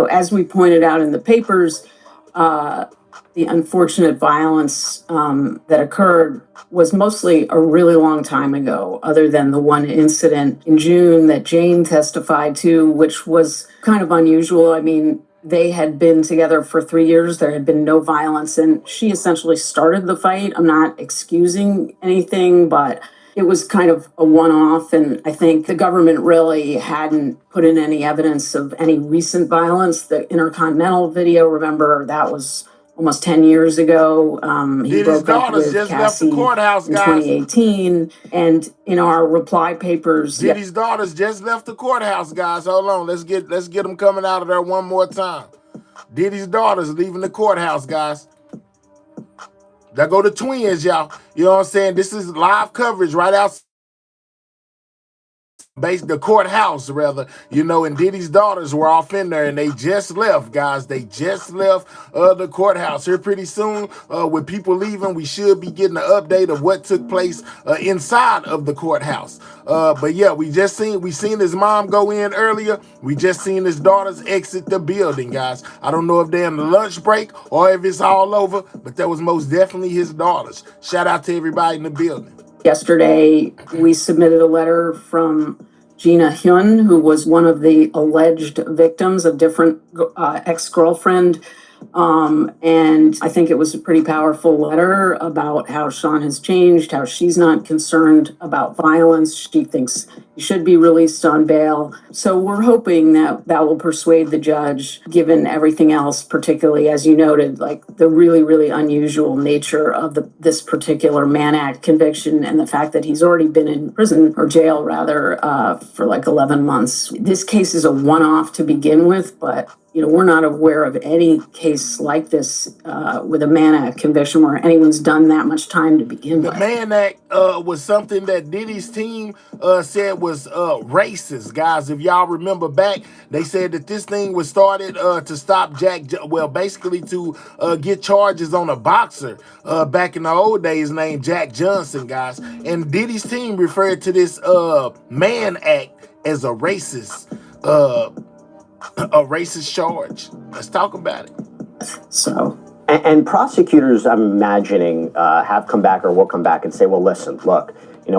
as we pointed out in the papers, the unfortunate violence that occurred was mostly a really long time ago, other than the one incident in June that Jane testified to, which was kind of unusual. I mean, they had been together for 3 years. There had been no violence, and she essentially started the fight. I'm not excusing anything, but it was kind of a one-off, and I think the government really hadn't put in any evidence of any recent violence. The Intercontinental video, remember, that was almost 10 years ago. He Diddy's broke up daughters with just Cassie left the courthouse, in guys. 2018, and in our reply papers... Diddy's daughters just left the courthouse, guys. Hold on, let's get them coming out of there one more time. Diddy's daughters leaving the courthouse, guys. There go the twins, y'all. You know what I'm saying? This is live coverage right outside the courthouse, rather. And Diddy's daughters were off in there, and they just left, guys. They just left the courthouse. Here pretty soon, with people leaving, we should be getting an update of what took place inside of the courthouse. But yeah, we seen his mom go in earlier. We just seen his daughters exit the building, guys. I don't know if they're in the lunch break or if it's all over, but that was most definitely his daughters. Shout out to everybody in the building. Yesterday, we submitted a letter from Gina Hyun, who was one of the alleged victims, a different ex-girlfriend. And I think it was a pretty powerful letter about how Sean has changed, how she's not concerned about violence. She thinks he should be released on bail. So we're hoping that will persuade the judge, given everything else, particularly, as you noted, like the really, really unusual nature of this particular Mann Act conviction and the fact that he's already been in prison, or jail rather, for like 11 months. This case is a one-off to begin with, but we're not aware of any case like this with a Mann Act conviction where anyone's done that much time to begin with. The Mann Act was something that Diddy's team said was racist, guys. If y'all remember back, they said that this thing was started to stop basically to get charges on a boxer back in the old days named Jack Johnson, guys. And Diddy's team referred to this Mann Act as a racist charge. Let's talk about it. So, and prosecutors, I'm imagining, have come back or will come back and say, well, listen, look,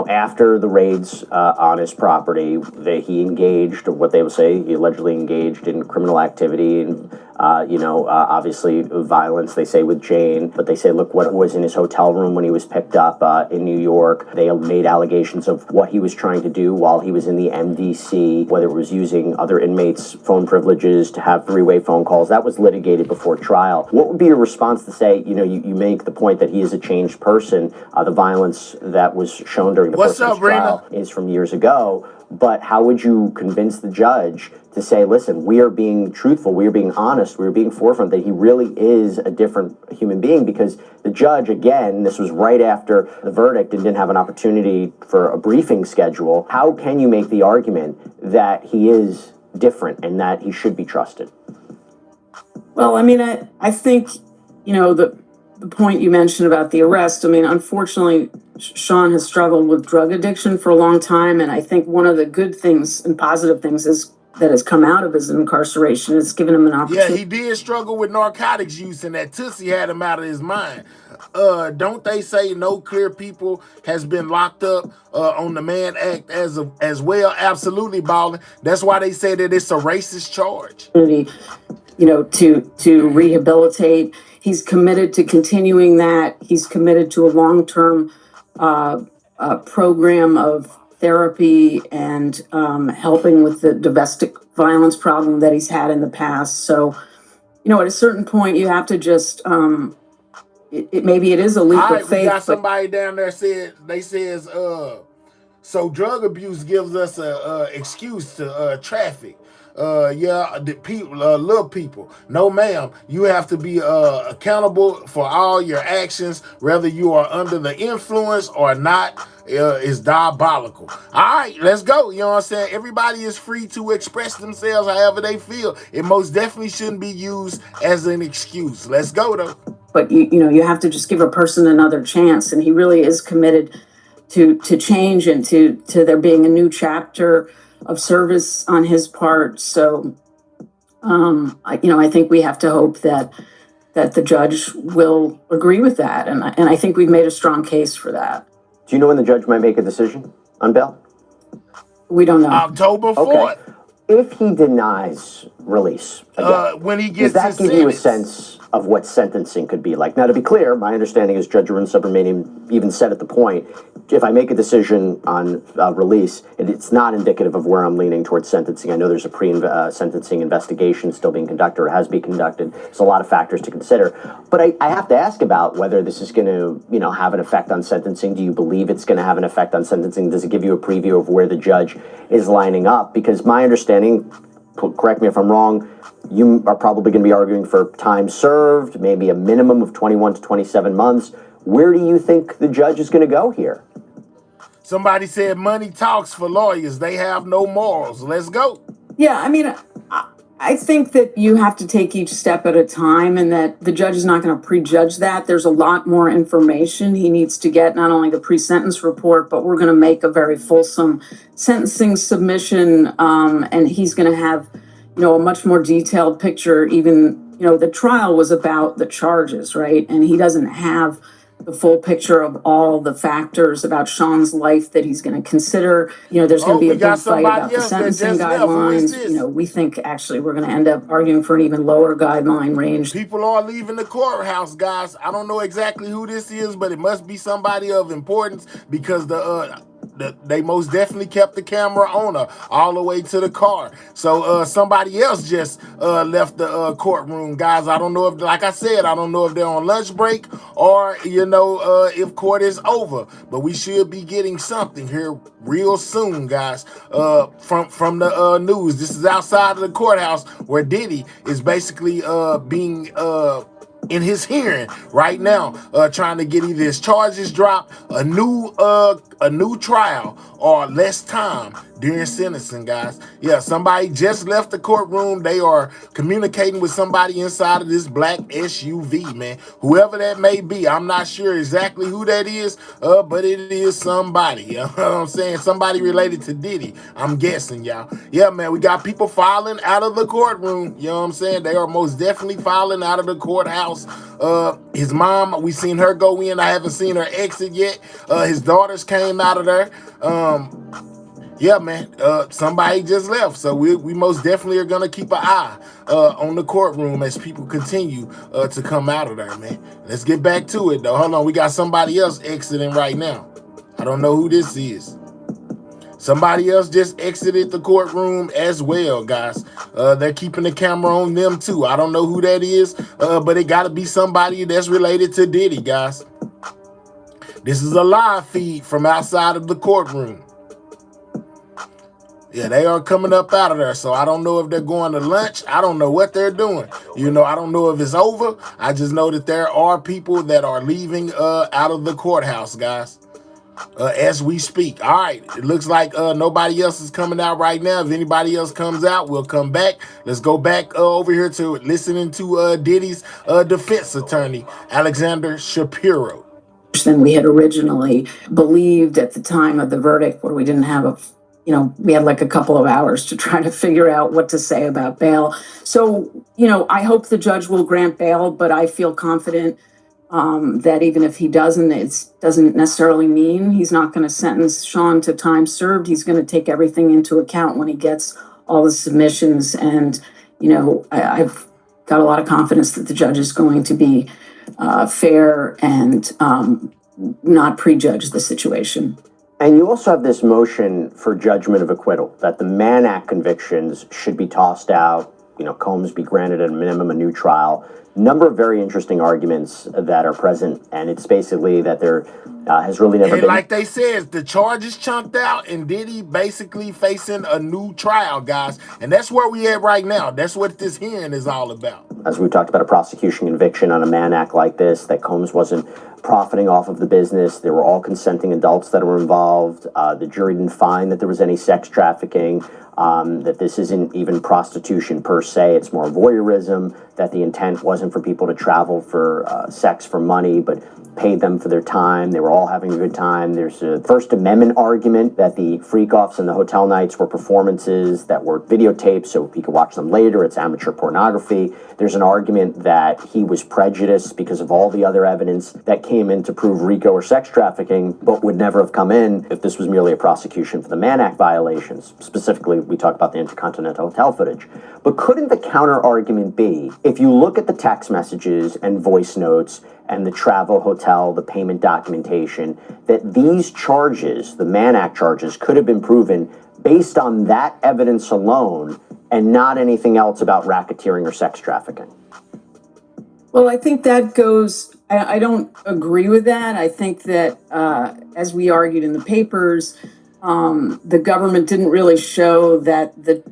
after the raids on his property, he engaged, what they would say, he allegedly engaged in criminal activity and, obviously violence, they say, with Jane. But they say, look, what was in his hotel room when he was picked up in New York. They made allegations of what he was trying to do while he was in the MDC, whether it was using other inmates' phone privileges to have three-way phone calls. That was litigated before trial. What would be your response to say, you make the point that he is a changed person, the violence that was shown during the first trial is from years ago, but how would you convince the judge to say, listen, we are being truthful, we are being honest, we are being forefront, that he really is a different human being? Because the judge, again, this was right after the verdict and didn't have an opportunity for a briefing schedule. How can you make the argument that he is different and that he should be trusted? Well, I mean, I think, the point you mentioned about the arrest, I mean, unfortunately, Sean has struggled with drug addiction for a long time. And I think one of the good things and positive things is that has come out of his incarceration. It's given him an opportunity. Yeah, he did struggle with narcotics use, and that Tootsie had him out of his mind. Don't they say no clear people has been locked up on the Mann Act as well? Absolutely, Ballin. That's why they say that it's a racist charge. To rehabilitate. He's committed to continuing that. He's committed to a long-term program of therapy and helping with the domestic violence problem that he's had in the past. So, at a certain point, you have to just, maybe it is a leap All of right, we faith, got but somebody down there says so drug abuse gives us a excuse to traffic. Yeah, the people, little people. No, ma'am. You have to be accountable for all your actions, whether you are under the influence or not. Is diabolical. All right, let's go. You know what I'm saying? Everybody is free to express themselves however they feel. It most definitely shouldn't be used as an excuse. Let's go though. but you have to just give a person another chance, and he really is committed to change and to there being a new chapter of service on his part. So I think we have to hope that the judge will agree with that, and I think we've made a strong case for that. Do you know when the judge might make a decision on bail? We don't know. October 4th. Okay. If he denies release again, when he gets does that his give you a sentence. sense of what sentencing could be like? Now, to be clear, my understanding is Judge Arun Subramanian even said at the point, if I make a decision on release, it's not indicative of where I'm leaning towards sentencing. I know there's a pre-sentencing investigation still being conducted or has been conducted. There's a lot of factors to consider. But I have to ask about whether this is going to, have an effect on sentencing. Do you believe it's going to have an effect on sentencing? Does it give you a preview of where the judge is lining up? Because my understanding, correct me if I'm wrong, you are probably going to be arguing for time served, maybe a minimum of 21 to 27 months. Where do you think the judge is going to go here? Somebody said money talks for lawyers. They have no morals. Let's go. Yeah, I mean, I think that you have to take each step at a time, and that the judge is not going to prejudge that. There's a lot more information he needs to get, not only the pre-sentence report, but we're going to make a very fulsome sentencing submission, and he's going to have, a much more detailed picture. Even, the trial was about the charges, right? And he doesn't have the full picture of all the factors about Sean's life that he's going to consider. There's going to be a big fight about the sentencing guidelines. We think actually we're going to end up arguing for an even lower guideline range. People are leaving the courthouse, guys. I don't know exactly who this is, but it must be somebody of importance because they most definitely kept the camera on her all the way to the car. So somebody else just left the courtroom, guys. I don't know if, like I said, I don't know if they're on lunch break or, if court is over. But we should be getting something here real soon, guys, from the news. This is outside of the courthouse where Diddy is basically being in his hearing right now, trying to get either his charges dropped, a new trial, or less time during sentencing, guys. Yeah, somebody just left the courtroom. They are communicating with somebody inside of this black SUV, man. Whoever that may be, I'm not sure exactly who that is, but it is somebody. You know what I'm saying? Somebody related to Diddy, I'm guessing, y'all. Yeah, man, we got people filing out of the courtroom. You know what I'm saying? They are most definitely filing out of the courthouse. His mom, we seen her go in. I haven't seen her exit yet. His daughters came out of there. Yeah, man, somebody just left. So we most definitely are going to keep an eye on the courtroom as people continue to come out of there, man. Let's get back to it, though. Hold on. We got somebody else exiting right now. I don't know who this is. Somebody else just exited the courtroom as well, guys. They're keeping the camera on them, too. I don't know who that is, but it got to be somebody that's related to Diddy, guys. This is a live feed from outside of the courtroom. Yeah, they are coming up out of there, so I don't know if they're going to lunch. I don't know what they're doing. I don't know if it's over. I just know that there are people that are leaving out of the courthouse, guys, as we speak. All right, it looks like nobody else is coming out right now. If anybody else comes out, we'll come back. Let's go back over here to listening to Diddy's defense attorney, Alexander Shapiro. Than we had originally believed at the time of the verdict, where we didn't have we had like a couple of hours to try to figure out what to say about bail. So, I hope the judge will grant bail, but I feel confident that even if he doesn't, it doesn't necessarily mean he's not going to sentence Sean to time served. He's going to take everything into account when he gets all the submissions. And, I've got a lot of confidence that the judge is going to be fair and not prejudge the situation. And you also have this motion for judgment of acquittal, that the Mann Act convictions should be tossed out, Combs be granted at a minimum a new trial. number of very interesting arguments that are present, and it's basically that there has really never And been. like they said, the charges chunked out, and Diddy basically facing a new trial, guys. And that's where we at right now. That's what this hearing is all about. As we talked about, a prosecution conviction on a Mann Act like this, that Combs wasn't profiting off of the business. There were all consenting adults that were involved. The jury didn't find that there was any sex trafficking, that this isn't even prostitution per se. It's more voyeurism, that the intent wasn't for people to travel for sex for money, but paid them for their time. They were all having a good time. There's a First Amendment argument that the Freakoffs and the hotel nights were performances that were videotaped so he could watch them later. It's amateur pornography. There's an argument that he was prejudiced because of all the other evidence that came in to prove RICO or sex trafficking, but would never have come in if this was merely a prosecution for the Mann Act violations. Specifically, we talk about the Intercontinental Hotel footage. But couldn't the counter argument be, if you look at the text messages and voice notes and the travel, hotel, the payment documentation, that these charges, the Mann Act charges, could have been proven based on that evidence alone and not anything else about racketeering or sex trafficking? Well, I think that goes, I don't agree with that. I think that, as we argued in the papers, the government didn't really show that the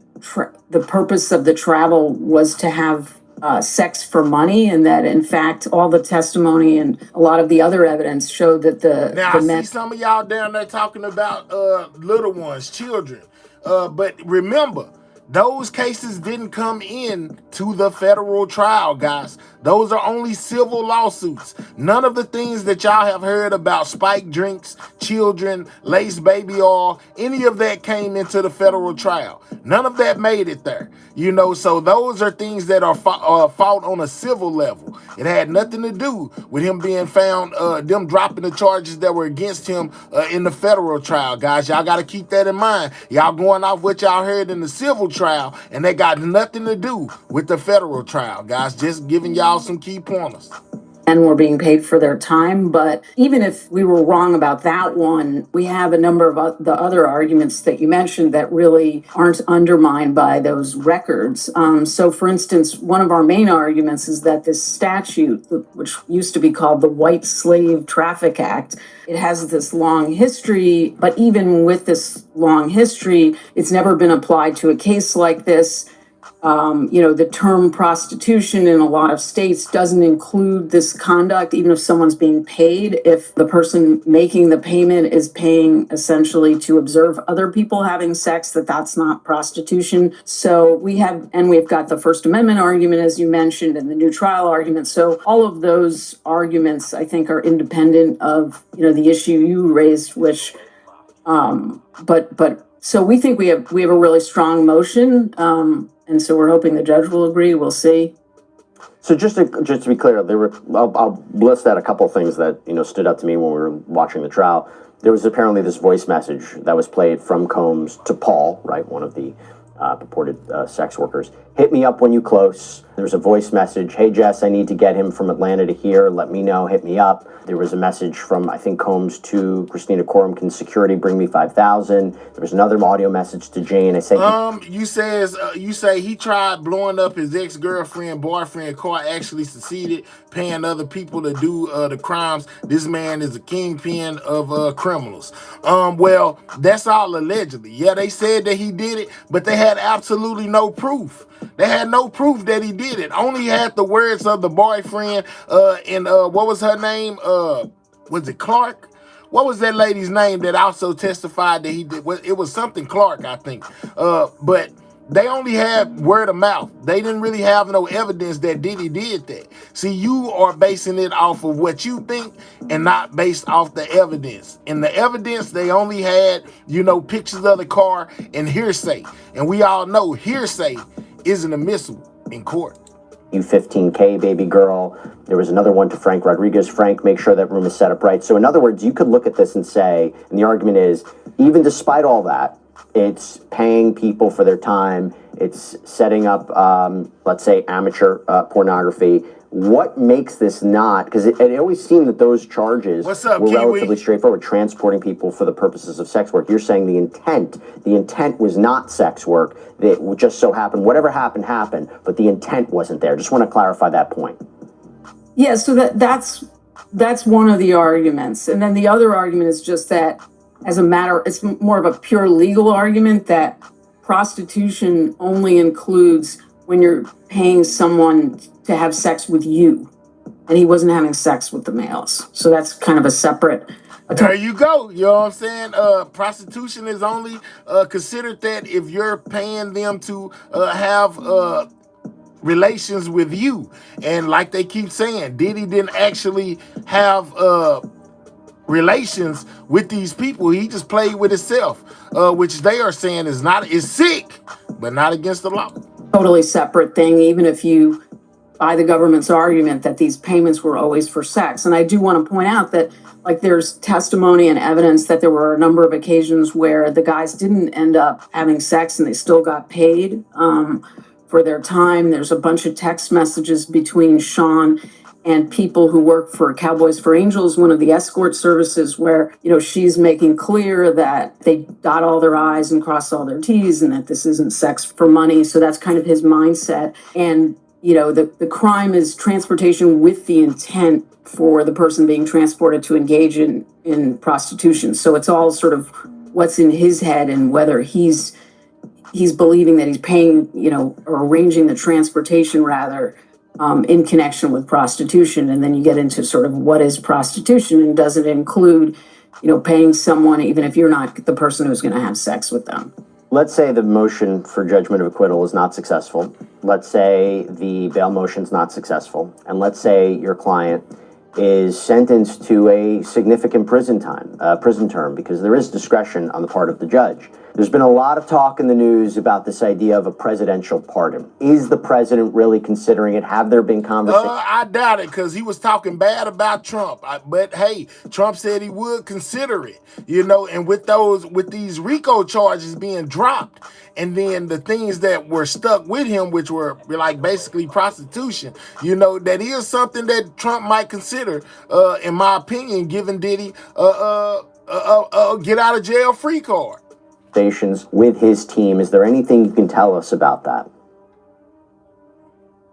purpose of the travel was to have sex for money, and that in fact all the testimony and a lot of the other evidence showed that Now, I see some of y'all down there talking about little ones, children. But remember, those cases didn't come in to the federal trial, guys. Those are only civil lawsuits. None of the things that y'all have heard about spiked drinks, children, lace baby oil, any of that came into the federal trial. None of that made it there. You know, so those are things that are fought on a civil level. It had nothing to do with him being found, them dropping the charges that were against him in the federal trial, guys. Y'all got to keep that in mind. Y'all going off what y'all heard in the civil trial, and they got nothing to do with the federal trial, guys. Just giving y'all some key pointers. And were being paid for their time. But even if we were wrong about that one, we have a number of the other arguments that you mentioned that really aren't undermined by those records. So, for instance, one of our main arguments is that this statute, which used to be called the White Slave Traffic Act, it has this long history, but even with this long history, it's never been applied to a case like this. You know, the term prostitution in a lot of states doesn't include this conduct, even if someone's being paid. If the person making the payment is paying essentially to observe other people having sex, that's not prostitution. So we've got the First Amendment argument, as you mentioned, and the new trial argument. So all of those arguments, I think, are independent of, the issue you raised, which, so we think we have a really strong motion. And so we're hoping the judge will agree. We'll see. So just to be clear, I'll list out a couple of things that stood out to me when we were watching the trial. There was apparently this voice message that was played from Combs to Paul, right, one of the purported sex workers. Hit me up when you close. There was a voice message. Hey, Jess, I need to get him from Atlanta to here. Let me know. Hit me up. There was a message from, I think, Combs to Christina Corum. Can security bring me 5,000? There was another audio message to Jane. I say, you say he tried blowing up his ex-girlfriend, boyfriend car, actually succeeded, paying other people to do the crimes. This man is a kingpin of criminals. Well, that's all allegedly. Yeah, they said that he did it, but they had absolutely no proof. They had no proof that he did it. Only had the words of the boyfriend and what was her name? Was it Clark? What was that lady's name that also testified that he did? It was something Clark, I think. But they only had word of mouth. They didn't really have no evidence that Diddy did that. See, you are basing it off of what you think and not based off the evidence. In the evidence, they only had, pictures of the car and hearsay. And we all know hearsay isn't admissible in court. You 15K, baby girl. There was another one to Frank Rodriguez. Frank, make sure that room is set up right. So in other words, you could look at this and say, and the argument is, even despite all that, it's paying people for their time. It's setting up, let's say, amateur pornography. What makes this not? Because it always seemed that those charges were relatively straightforward, transporting people for the purposes of sex work. You're saying the intent was not sex work. It just so happened, whatever happened, but the intent wasn't there. Just want to clarify that point. Yeah, so that's one of the arguments. And then the other argument is just that it's more of a pure legal argument that prostitution only includes when you're paying someone to have sex with you. And he wasn't having sex with the males. So that's kind of a separate. There you go. You know what I'm saying? Prostitution is only considered that if you're paying them to have relations with you. And like they keep saying, Diddy didn't actually have relations with these people. He just played with himself, which they are saying is sick, but not against the law. Totally separate thing, even if you buy the government's argument that these payments were always for sex. And I do want to point out that there's testimony and evidence that there were a number of occasions where the guys didn't end up having sex and they still got paid for their time. There's a bunch of text messages between Sean and people who work for Cowboys for Angels, one of the escort services, where, she's making clear that they dot all their I's and cross all their T's and that this isn't sex for money. So that's kind of his mindset. And, the crime is transportation with the intent for the person being transported to engage in prostitution. So it's all sort of what's in his head and whether he's believing that he's paying, or arranging the transportation rather in connection with prostitution. And then you get into sort of what is prostitution and does it include, paying someone even if you're not the person who's going to have sex with them. Let's say the motion for judgment of acquittal is not successful. Let's say the bail motion is not successful. And let's say your client is sentenced to a significant prison term, because there is discretion on the part of the judge. There's been a lot of talk in the news about this idea of a presidential pardon. Is the president really considering it? Have there been conversations? I doubt it, because he was talking bad about Trump. But hey, Trump said he would consider it, and with these RICO charges being dropped, and then the things that were stuck with him, which were like basically prostitution, that is something that Trump might consider, in my opinion, giving Diddy a get out of jail free card. With his team. Is there anything you can tell us about that?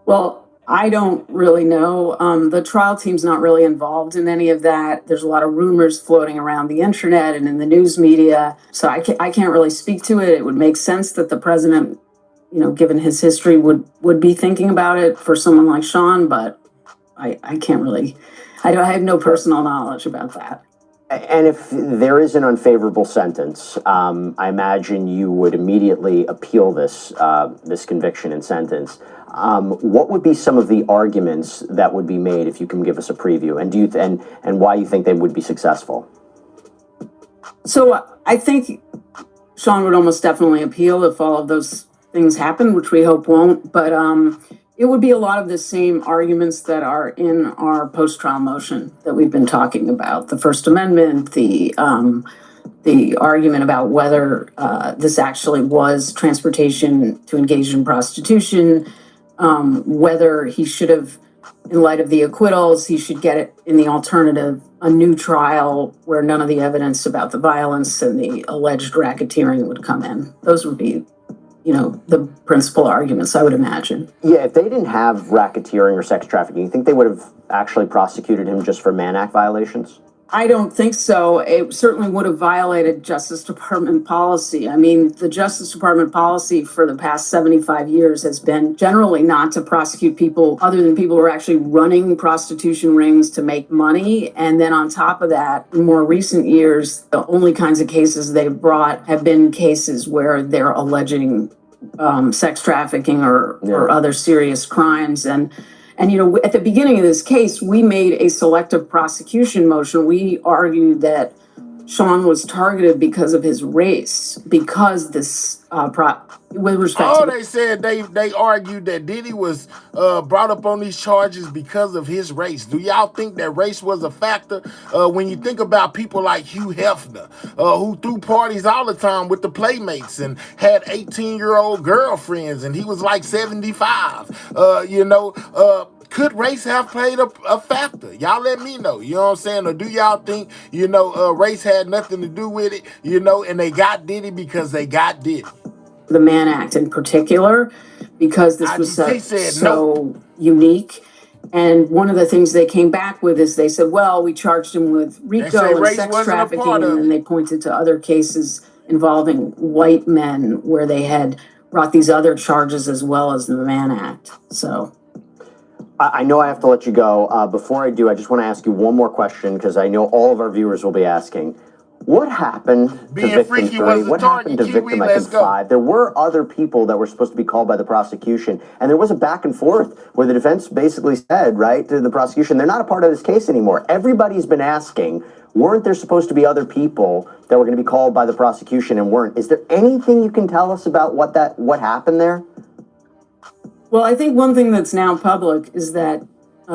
Well, I don't really know. The trial team's not really involved in any of that. There's a lot of rumors floating around the internet and in the news media. So I can't really speak to it. It would make sense that the president, given his history, would be thinking about it for someone like Sean, but I can't really, I have no personal knowledge about that. And if there is an unfavorable sentence, I imagine you would immediately appeal this conviction and sentence. What would be some of the arguments that would be made, if you can give us a preview, and why you think they would be successful? So I think Sean would almost definitely appeal if all of those things happen, which we hope won't. But it would be a lot of the same arguments that are in our post-trial motion that we've been talking about. The First Amendment, the argument about whether this actually was transportation to engage in prostitution, whether he should have, in light of the acquittals, he should get it in the alternative, a new trial where none of the evidence about the violence and the alleged racketeering would come in. Those would be, the principal arguments, I would imagine. Yeah, if they didn't have racketeering or sex trafficking, you think they would have actually prosecuted him just for Mann Act violations? I don't think so. It certainly would have violated Justice Department policy. I mean, the Justice Department policy for the past 75 years has been generally not to prosecute people other than people who are actually running prostitution rings to make money. And then on top of that, in more recent years, the only kinds of cases they've brought have been cases where they're alleging sex trafficking or other serious crimes. And at the beginning of this case, we made a selective prosecution motion. We argued that Sean was targeted because of his race, because this, with respect to... they said they argued that Diddy was brought up on these charges because of his race. Do y'all think that race was a factor? When you think about people like Hugh Hefner, who threw parties all the time with the Playmates and had 18-year-old girlfriends, and he was like 75, could race have played a factor? Y'all let me know, you know what I'm saying? Or do y'all think, race had nothing to do with it, and they got Diddy because they got Diddy? The Mann Act in particular, because this was so unique. And one of the things they came back with is they said, well, we charged him with They say RICO and race sex wasn't a trafficking, part and of then it. they pointed to other cases involving white men where they had brought these other charges as well as the Mann Act. So I know I have to let you go. Before I do, I just want to ask you one more question because I know all of our viewers will be asking. What happened to Being victim freaky 3? was the What happened target, to Kiwi. victim, I Let's think, go. 5? There were other people that were supposed to be called by the prosecution, and there was a back and forth where the defense basically said, right, to the prosecution, they're not a part of this case anymore. Everybody's been asking, weren't there supposed to be other people that were going to be called by the prosecution and weren't? Is there anything you can tell us about what happened there? well, I think one thing that's now public is that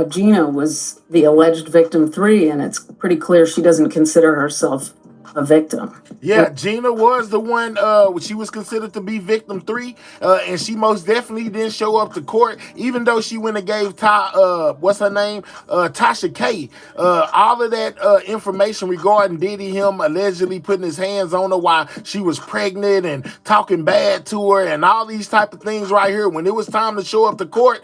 Gina was the alleged victim 3, and it's pretty clear she doesn't consider herself a victim. Yeah, Gina was the one, she was considered to be victim 3, and she most definitely didn't show up to court, even though she went and gave what's her name? Tasha K. All of that information regarding Diddy, him allegedly putting his hands on her while she was pregnant and talking bad to her and all these type of things right here. When it was time to show up to court,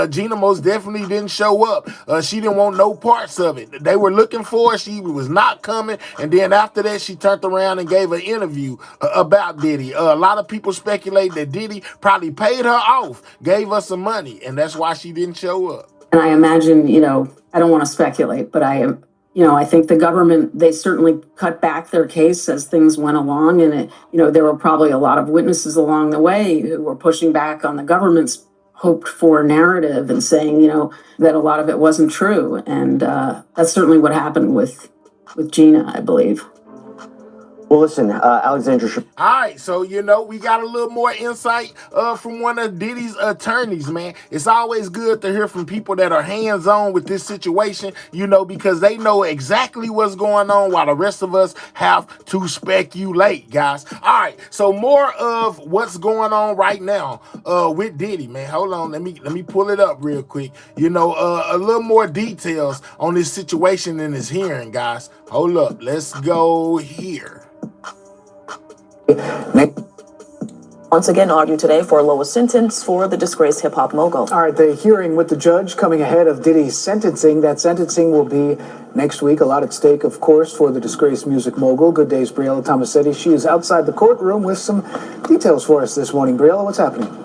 Gina most definitely didn't show up. She didn't want no parts of it. They were looking for her. She was not coming, and then after that, she turned around and gave an interview about Diddy. A lot of people speculate that Diddy probably paid her off, gave her some money, and that's why she didn't show up. And I imagine, I don't want to speculate, but I think the government, they certainly cut back their case as things went along. And, there were probably a lot of witnesses along the way who were pushing back on the government's hoped for narrative and saying, that a lot of it wasn't true. And that's certainly what happened with Gina, I believe. Well, listen, Alexandra. All right, so, we got a little more insight from one of Diddy's attorneys, man. It's always good to hear from people that are hands-on with this situation, because they know exactly what's going on while the rest of us have to speculate, guys. All right, so more of what's going on right now with Diddy, man. Hold on, let me pull it up real quick. A little more details on this situation in this hearing, guys. Hold up, let's go here. Once again argued today for a lower sentence for the disgraced hip-hop mogul. All right, the hearing with the judge coming ahead of Diddy's sentencing. That sentencing will be next week. A lot at stake, of course, for the disgraced music mogul. Good day's Briella Tomasetti. She is outside the courtroom with some details for us this morning. Briella, what's happening?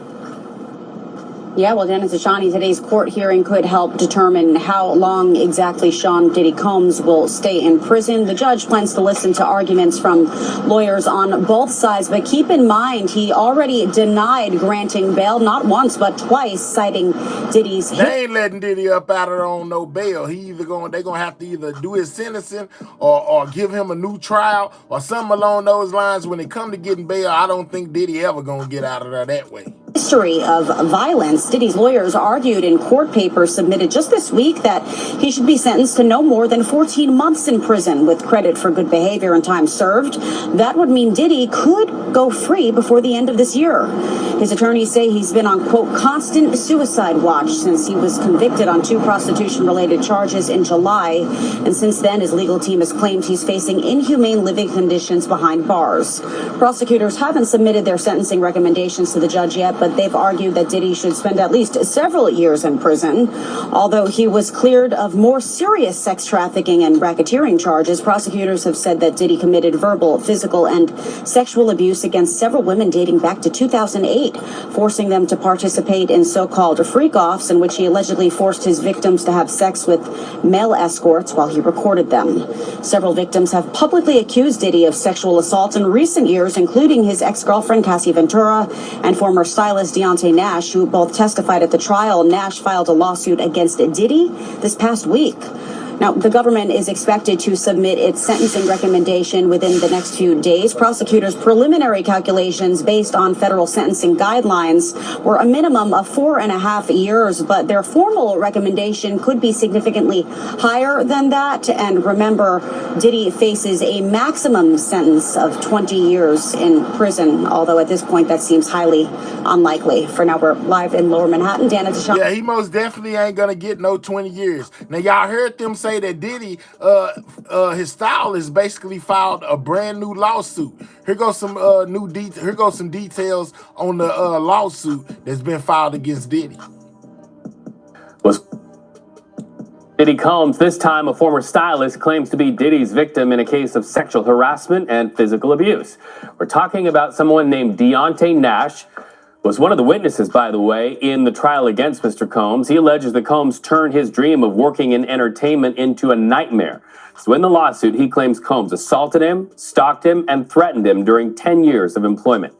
Yeah, well, Dennis Ashani, today's court hearing could help determine how long exactly Sean Diddy Combs will stay in prison. The judge plans to listen to arguments from lawyers on both sides, but keep in mind he already denied granting bail not once but twice, citing Diddy's. They ain't letting Diddy up out of there on no bail. They're gonna have to either do his sentencing or give him a new trial or something along those lines. When it come to getting bail, I don't think Diddy ever gonna get out of there that way. History of violence. Diddy's lawyers argued in court papers submitted just this week that he should be sentenced to no more than 14 months in prison with credit for good behavior and time served. That would mean Diddy could go free before the end of this year. His attorneys say he's been on, quote, constant suicide watch since he was convicted on 2 prostitution-related charges in July. And since then, his legal team has claimed he's facing inhumane living conditions behind bars. Prosecutors haven't submitted their sentencing recommendations to the judge yet, but they've argued that Diddy should spend at least several years in prison. Although he was cleared of more serious sex trafficking and racketeering charges, prosecutors have said that Diddy committed verbal, physical, and sexual abuse against several women dating back to 2008, forcing them to participate in so-called freak-offs in which he allegedly forced his victims to have sex with male escorts while he recorded them. Several victims have publicly accused Diddy of sexual assault in recent years, including his ex-girlfriend Cassie Ventura and former stylist Deontay Nash, who both testified at the trial. Nash filed a lawsuit against Diddy this past week. Now, the government is expected to submit its sentencing recommendation within the next few days. Prosecutors' preliminary calculations based on federal sentencing guidelines were a minimum of 4.5 years, but their formal recommendation could be significantly higher than that. And remember, Diddy faces a maximum sentence of 20 years in prison, although at this point that seems highly unlikely. For now, we're live in Lower Manhattan. Dana Deshawn. Yeah, he most definitely ain't gonna get no 20 years. Now, y'all heard them say that Diddy, his stylist basically filed a brand new lawsuit. Here goes some Here goes some details on the lawsuit that's been filed against Diddy. Diddy Combs, this time a former stylist, claims to be Diddy's victim in a case of sexual harassment and physical abuse. We're talking about someone named Deontay Nash, was one of the witnesses, by the way, in the trial against Mr. Combs. He alleges that Combs turned his dream of working in entertainment into a nightmare. So in the lawsuit, he claims Combs assaulted him, stalked him, and threatened him during 10 years of employment.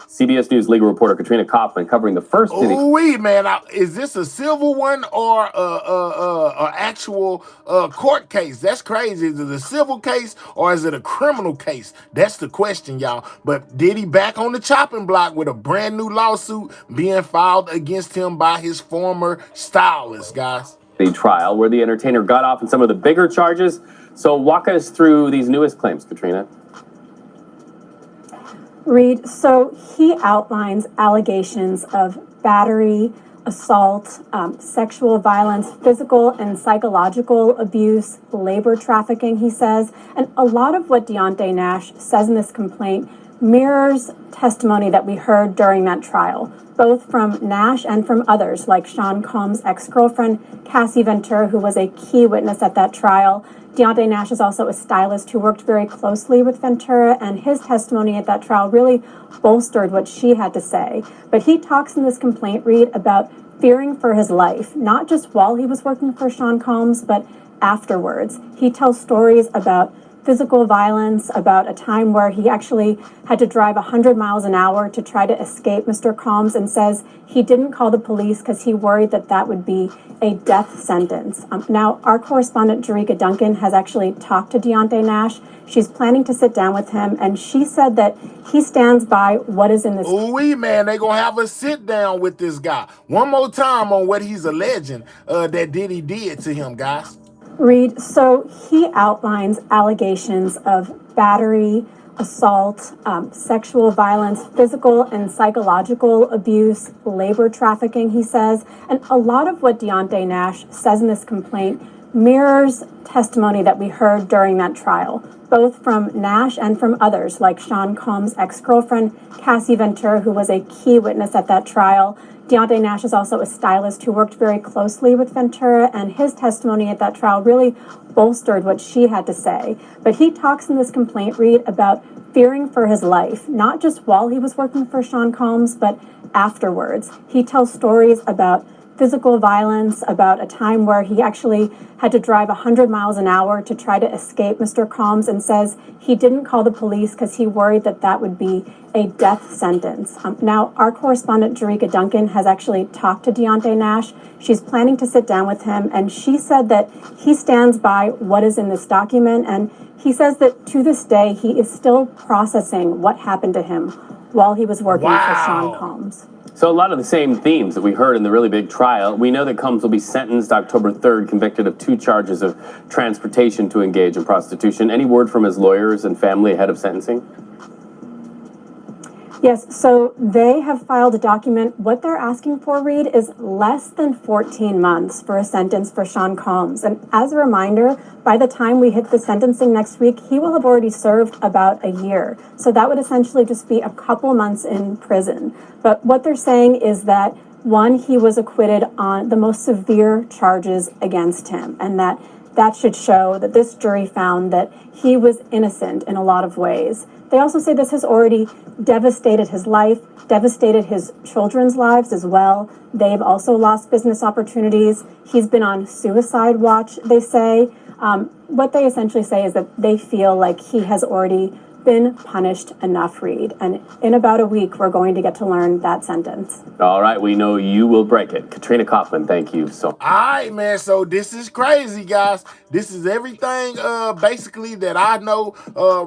CBS News legal reporter Katrina Kaufman covering the first Diddy. Ooh, man, is this a civil one or a actual court case? That's crazy. Is it a civil case or is it a criminal case? That's the question, y'all. But Diddy back on the chopping block with a brand new lawsuit being filed against him by his former stylist, guys. The trial where the entertainer got off on some of the bigger charges. So walk us through these newest claims, Katrina. Reed, so he outlines allegations of battery, assault, sexual violence, physical and psychological abuse, labor trafficking, he says. And a lot of what Deontay Nash says in this complaint mirrors testimony that we heard during that trial, both from Nash and from others, like Sean Combs' ex-girlfriend, Cassie Ventura, who was a key witness at that trial. Deontay Nash is also a stylist who worked very closely with Ventura, and his testimony at that trial really bolstered what she had to say. But he talks in this complaint, Reed, about fearing for his life, not just while he was working for Sean Combs, but afterwards. He tells stories about physical violence, about a time where he actually had to drive 100 miles an hour to try to escape Mr. Combs, and says he didn't call the police because he worried that that would be a death sentence. Now, our correspondent, Jerika Duncan, has actually talked to Deontay Nash. She's planning to sit down with him, and she said that he stands by what is in this. Ooh, man, they gonna have a sit down with this guy one more time on what he's alleging that Diddy did to him, guys. Reed, so he outlines allegations of battery, assault, sexual violence, physical and psychological abuse, labor trafficking, he says. And a lot of what Deontay Nash says in this complaint mirrors testimony that we heard during that trial, both from Nash and from others, like Sean Combs' ex-girlfriend, Cassie Ventura, who was a key witness at that trial. Deontay Nash is also a stylist who worked very closely with Ventura, and his testimony at that trial really bolstered what she had to say. But he talks in this complaint, Reed, about fearing for his life, not just while he was working for Sean Combs, but afterwards. He tells stories about physical violence, about a time where he actually had to drive 100 miles an hour to try to escape Mr. Combs, and says he didn't call the police because he worried that that would be a death sentence. Now, our correspondent, Jerika Duncan, has actually talked to Deontay Nash. She's planning to sit down with him, and she said that he stands by what is in this document, and he says that to this day, he is still processing what happened to him while he was working for Sean Combs. So a lot of the same themes that we heard in the really big trial. We know that Combs will be sentenced October 3rd, convicted of 2 charges of transportation to engage in prostitution. Any word from his lawyers and family ahead of sentencing? Yes, so they have filed a document. What they're asking for, Reed, is less than 14 months for a sentence for Sean Combs. And as a reminder, by the time we hit the sentencing next week, he will have already served about a year. So that would essentially just be a couple months in prison. But what they're saying is that, one, he was acquitted on the most severe charges against him, and that should show that this jury found that he was innocent in a lot of ways. They also say this has already devastated his life, devastated his children's lives as well. They've also lost business opportunities. He's been on suicide watch, they say. What they essentially say is that they feel like he has already been punished enough, Reed. And in about a week, we're going to get to learn that sentence. All right, we know you will break it. Katrina Kaufman, thank you so much. All right, man, so this is crazy, guys. This is everything basically that I know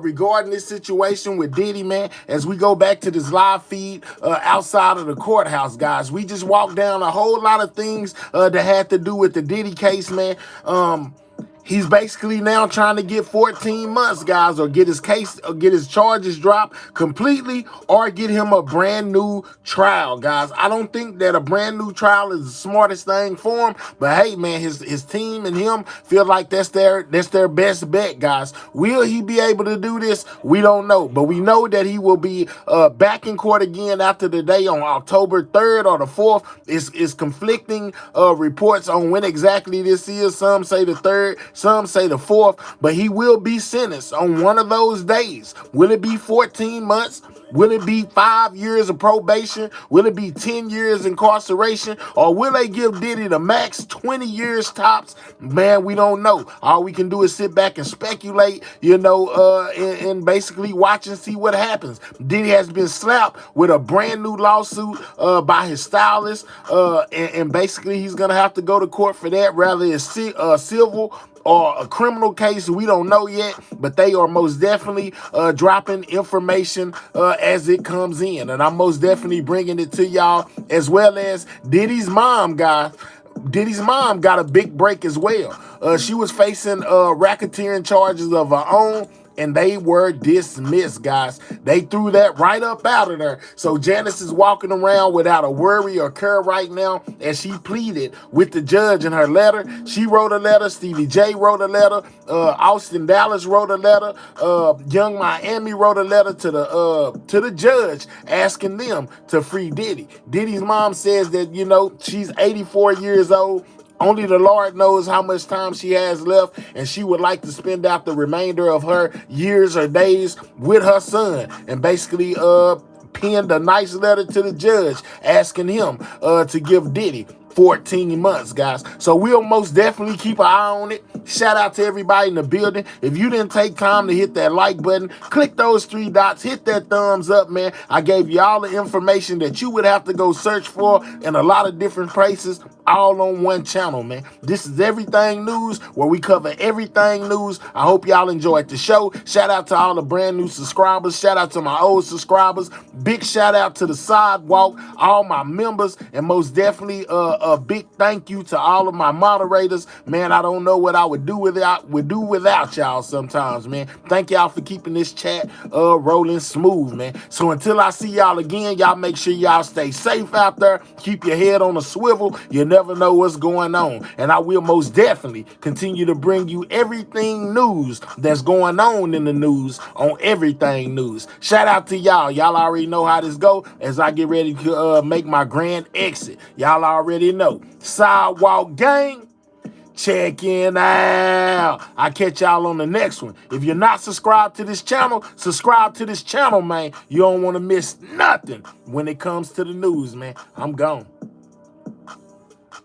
regarding this situation with Diddy, man. As we go back to this live feed outside of the courthouse, guys, we just walked down a whole lot of things that had to do with the Diddy case, man. He's basically now trying to get 14 months, guys, or get his case or get his charges dropped completely, or get him a brand new trial, guys. I don't think that a brand new trial is the smartest thing for him, but hey, man, his team and him feel like that's their best bet, guys. Will he be able to do this? We don't know, but we know that he will be back in court again after the day on October 3rd or the 4th. It's conflicting reports on when exactly this is. Some say the 3rd. Some say the 4th, but he will be sentenced on one of those days. Will it be 14 months? Will it be 5 years of probation? Will it be 10 years incarceration? Or will they give Diddy the max 20 years tops? Man, we don't know. All we can do is sit back and speculate, you know, and basically watch and see what happens. Diddy has been slapped with a brand new lawsuit by his stylist, and basically he's going to have to go to court for that, rather it's civil or a criminal case. We don't know yet, but they are most definitely dropping information as it comes in, and I'm most definitely bringing it to y'all, as well as Diddy's mom, guys. Diddy's mom got a big break as well. She was facing racketeering charges of her own, and they were dismissed, guys. They threw that right up out of there. So Janice is walking around without a worry or care right now, as she pleaded with the judge in her letter. She wrote a letter. Stevie J wrote a letter. Austin Dallas wrote a letter. Young Miami wrote a letter to the judge asking them to free Diddy. Diddy's mom says that, you know, she's 84 years old. Only the Lord knows how much time she has left, and she would like to spend out the remainder of her years or days with her son, and basically penned a nice letter to the judge asking him to give Diddy 14 months, guys. So we'll most definitely keep an eye on it. Shout out to everybody in the building. If you didn't take time to hit that like button, click those 3 dots, hit that thumbs up, man. I gave you all the information that you would have to go search for in a lot of different places, all on one channel, man. This is Everything News, where we cover everything news. I hope y'all enjoyed the show. Shout out to all the brand new subscribers. Shout out to my old subscribers. Big shout out to the sidewalk, all my members, and most definitely a big thank you to all of my moderators. Man, I don't know what I would do without y'all sometimes, man. Thank y'all for keeping this chat rolling smooth, man. So until I see y'all again, y'all make sure y'all stay safe out there. Keep your head on a swivel. You never know what's going on. And I will most definitely continue to bring you everything news that's going on in the news on Everything News. Shout out to y'all. Y'all already know how this go as I get ready to make my grand exit. Y'all already know. Sidewalk gang, check-in out. I'll catch y'all on the next one. If you're not subscribed to this channel, subscribe to this channel, man. You don't want to miss nothing when it comes to the news, man. I'm gone.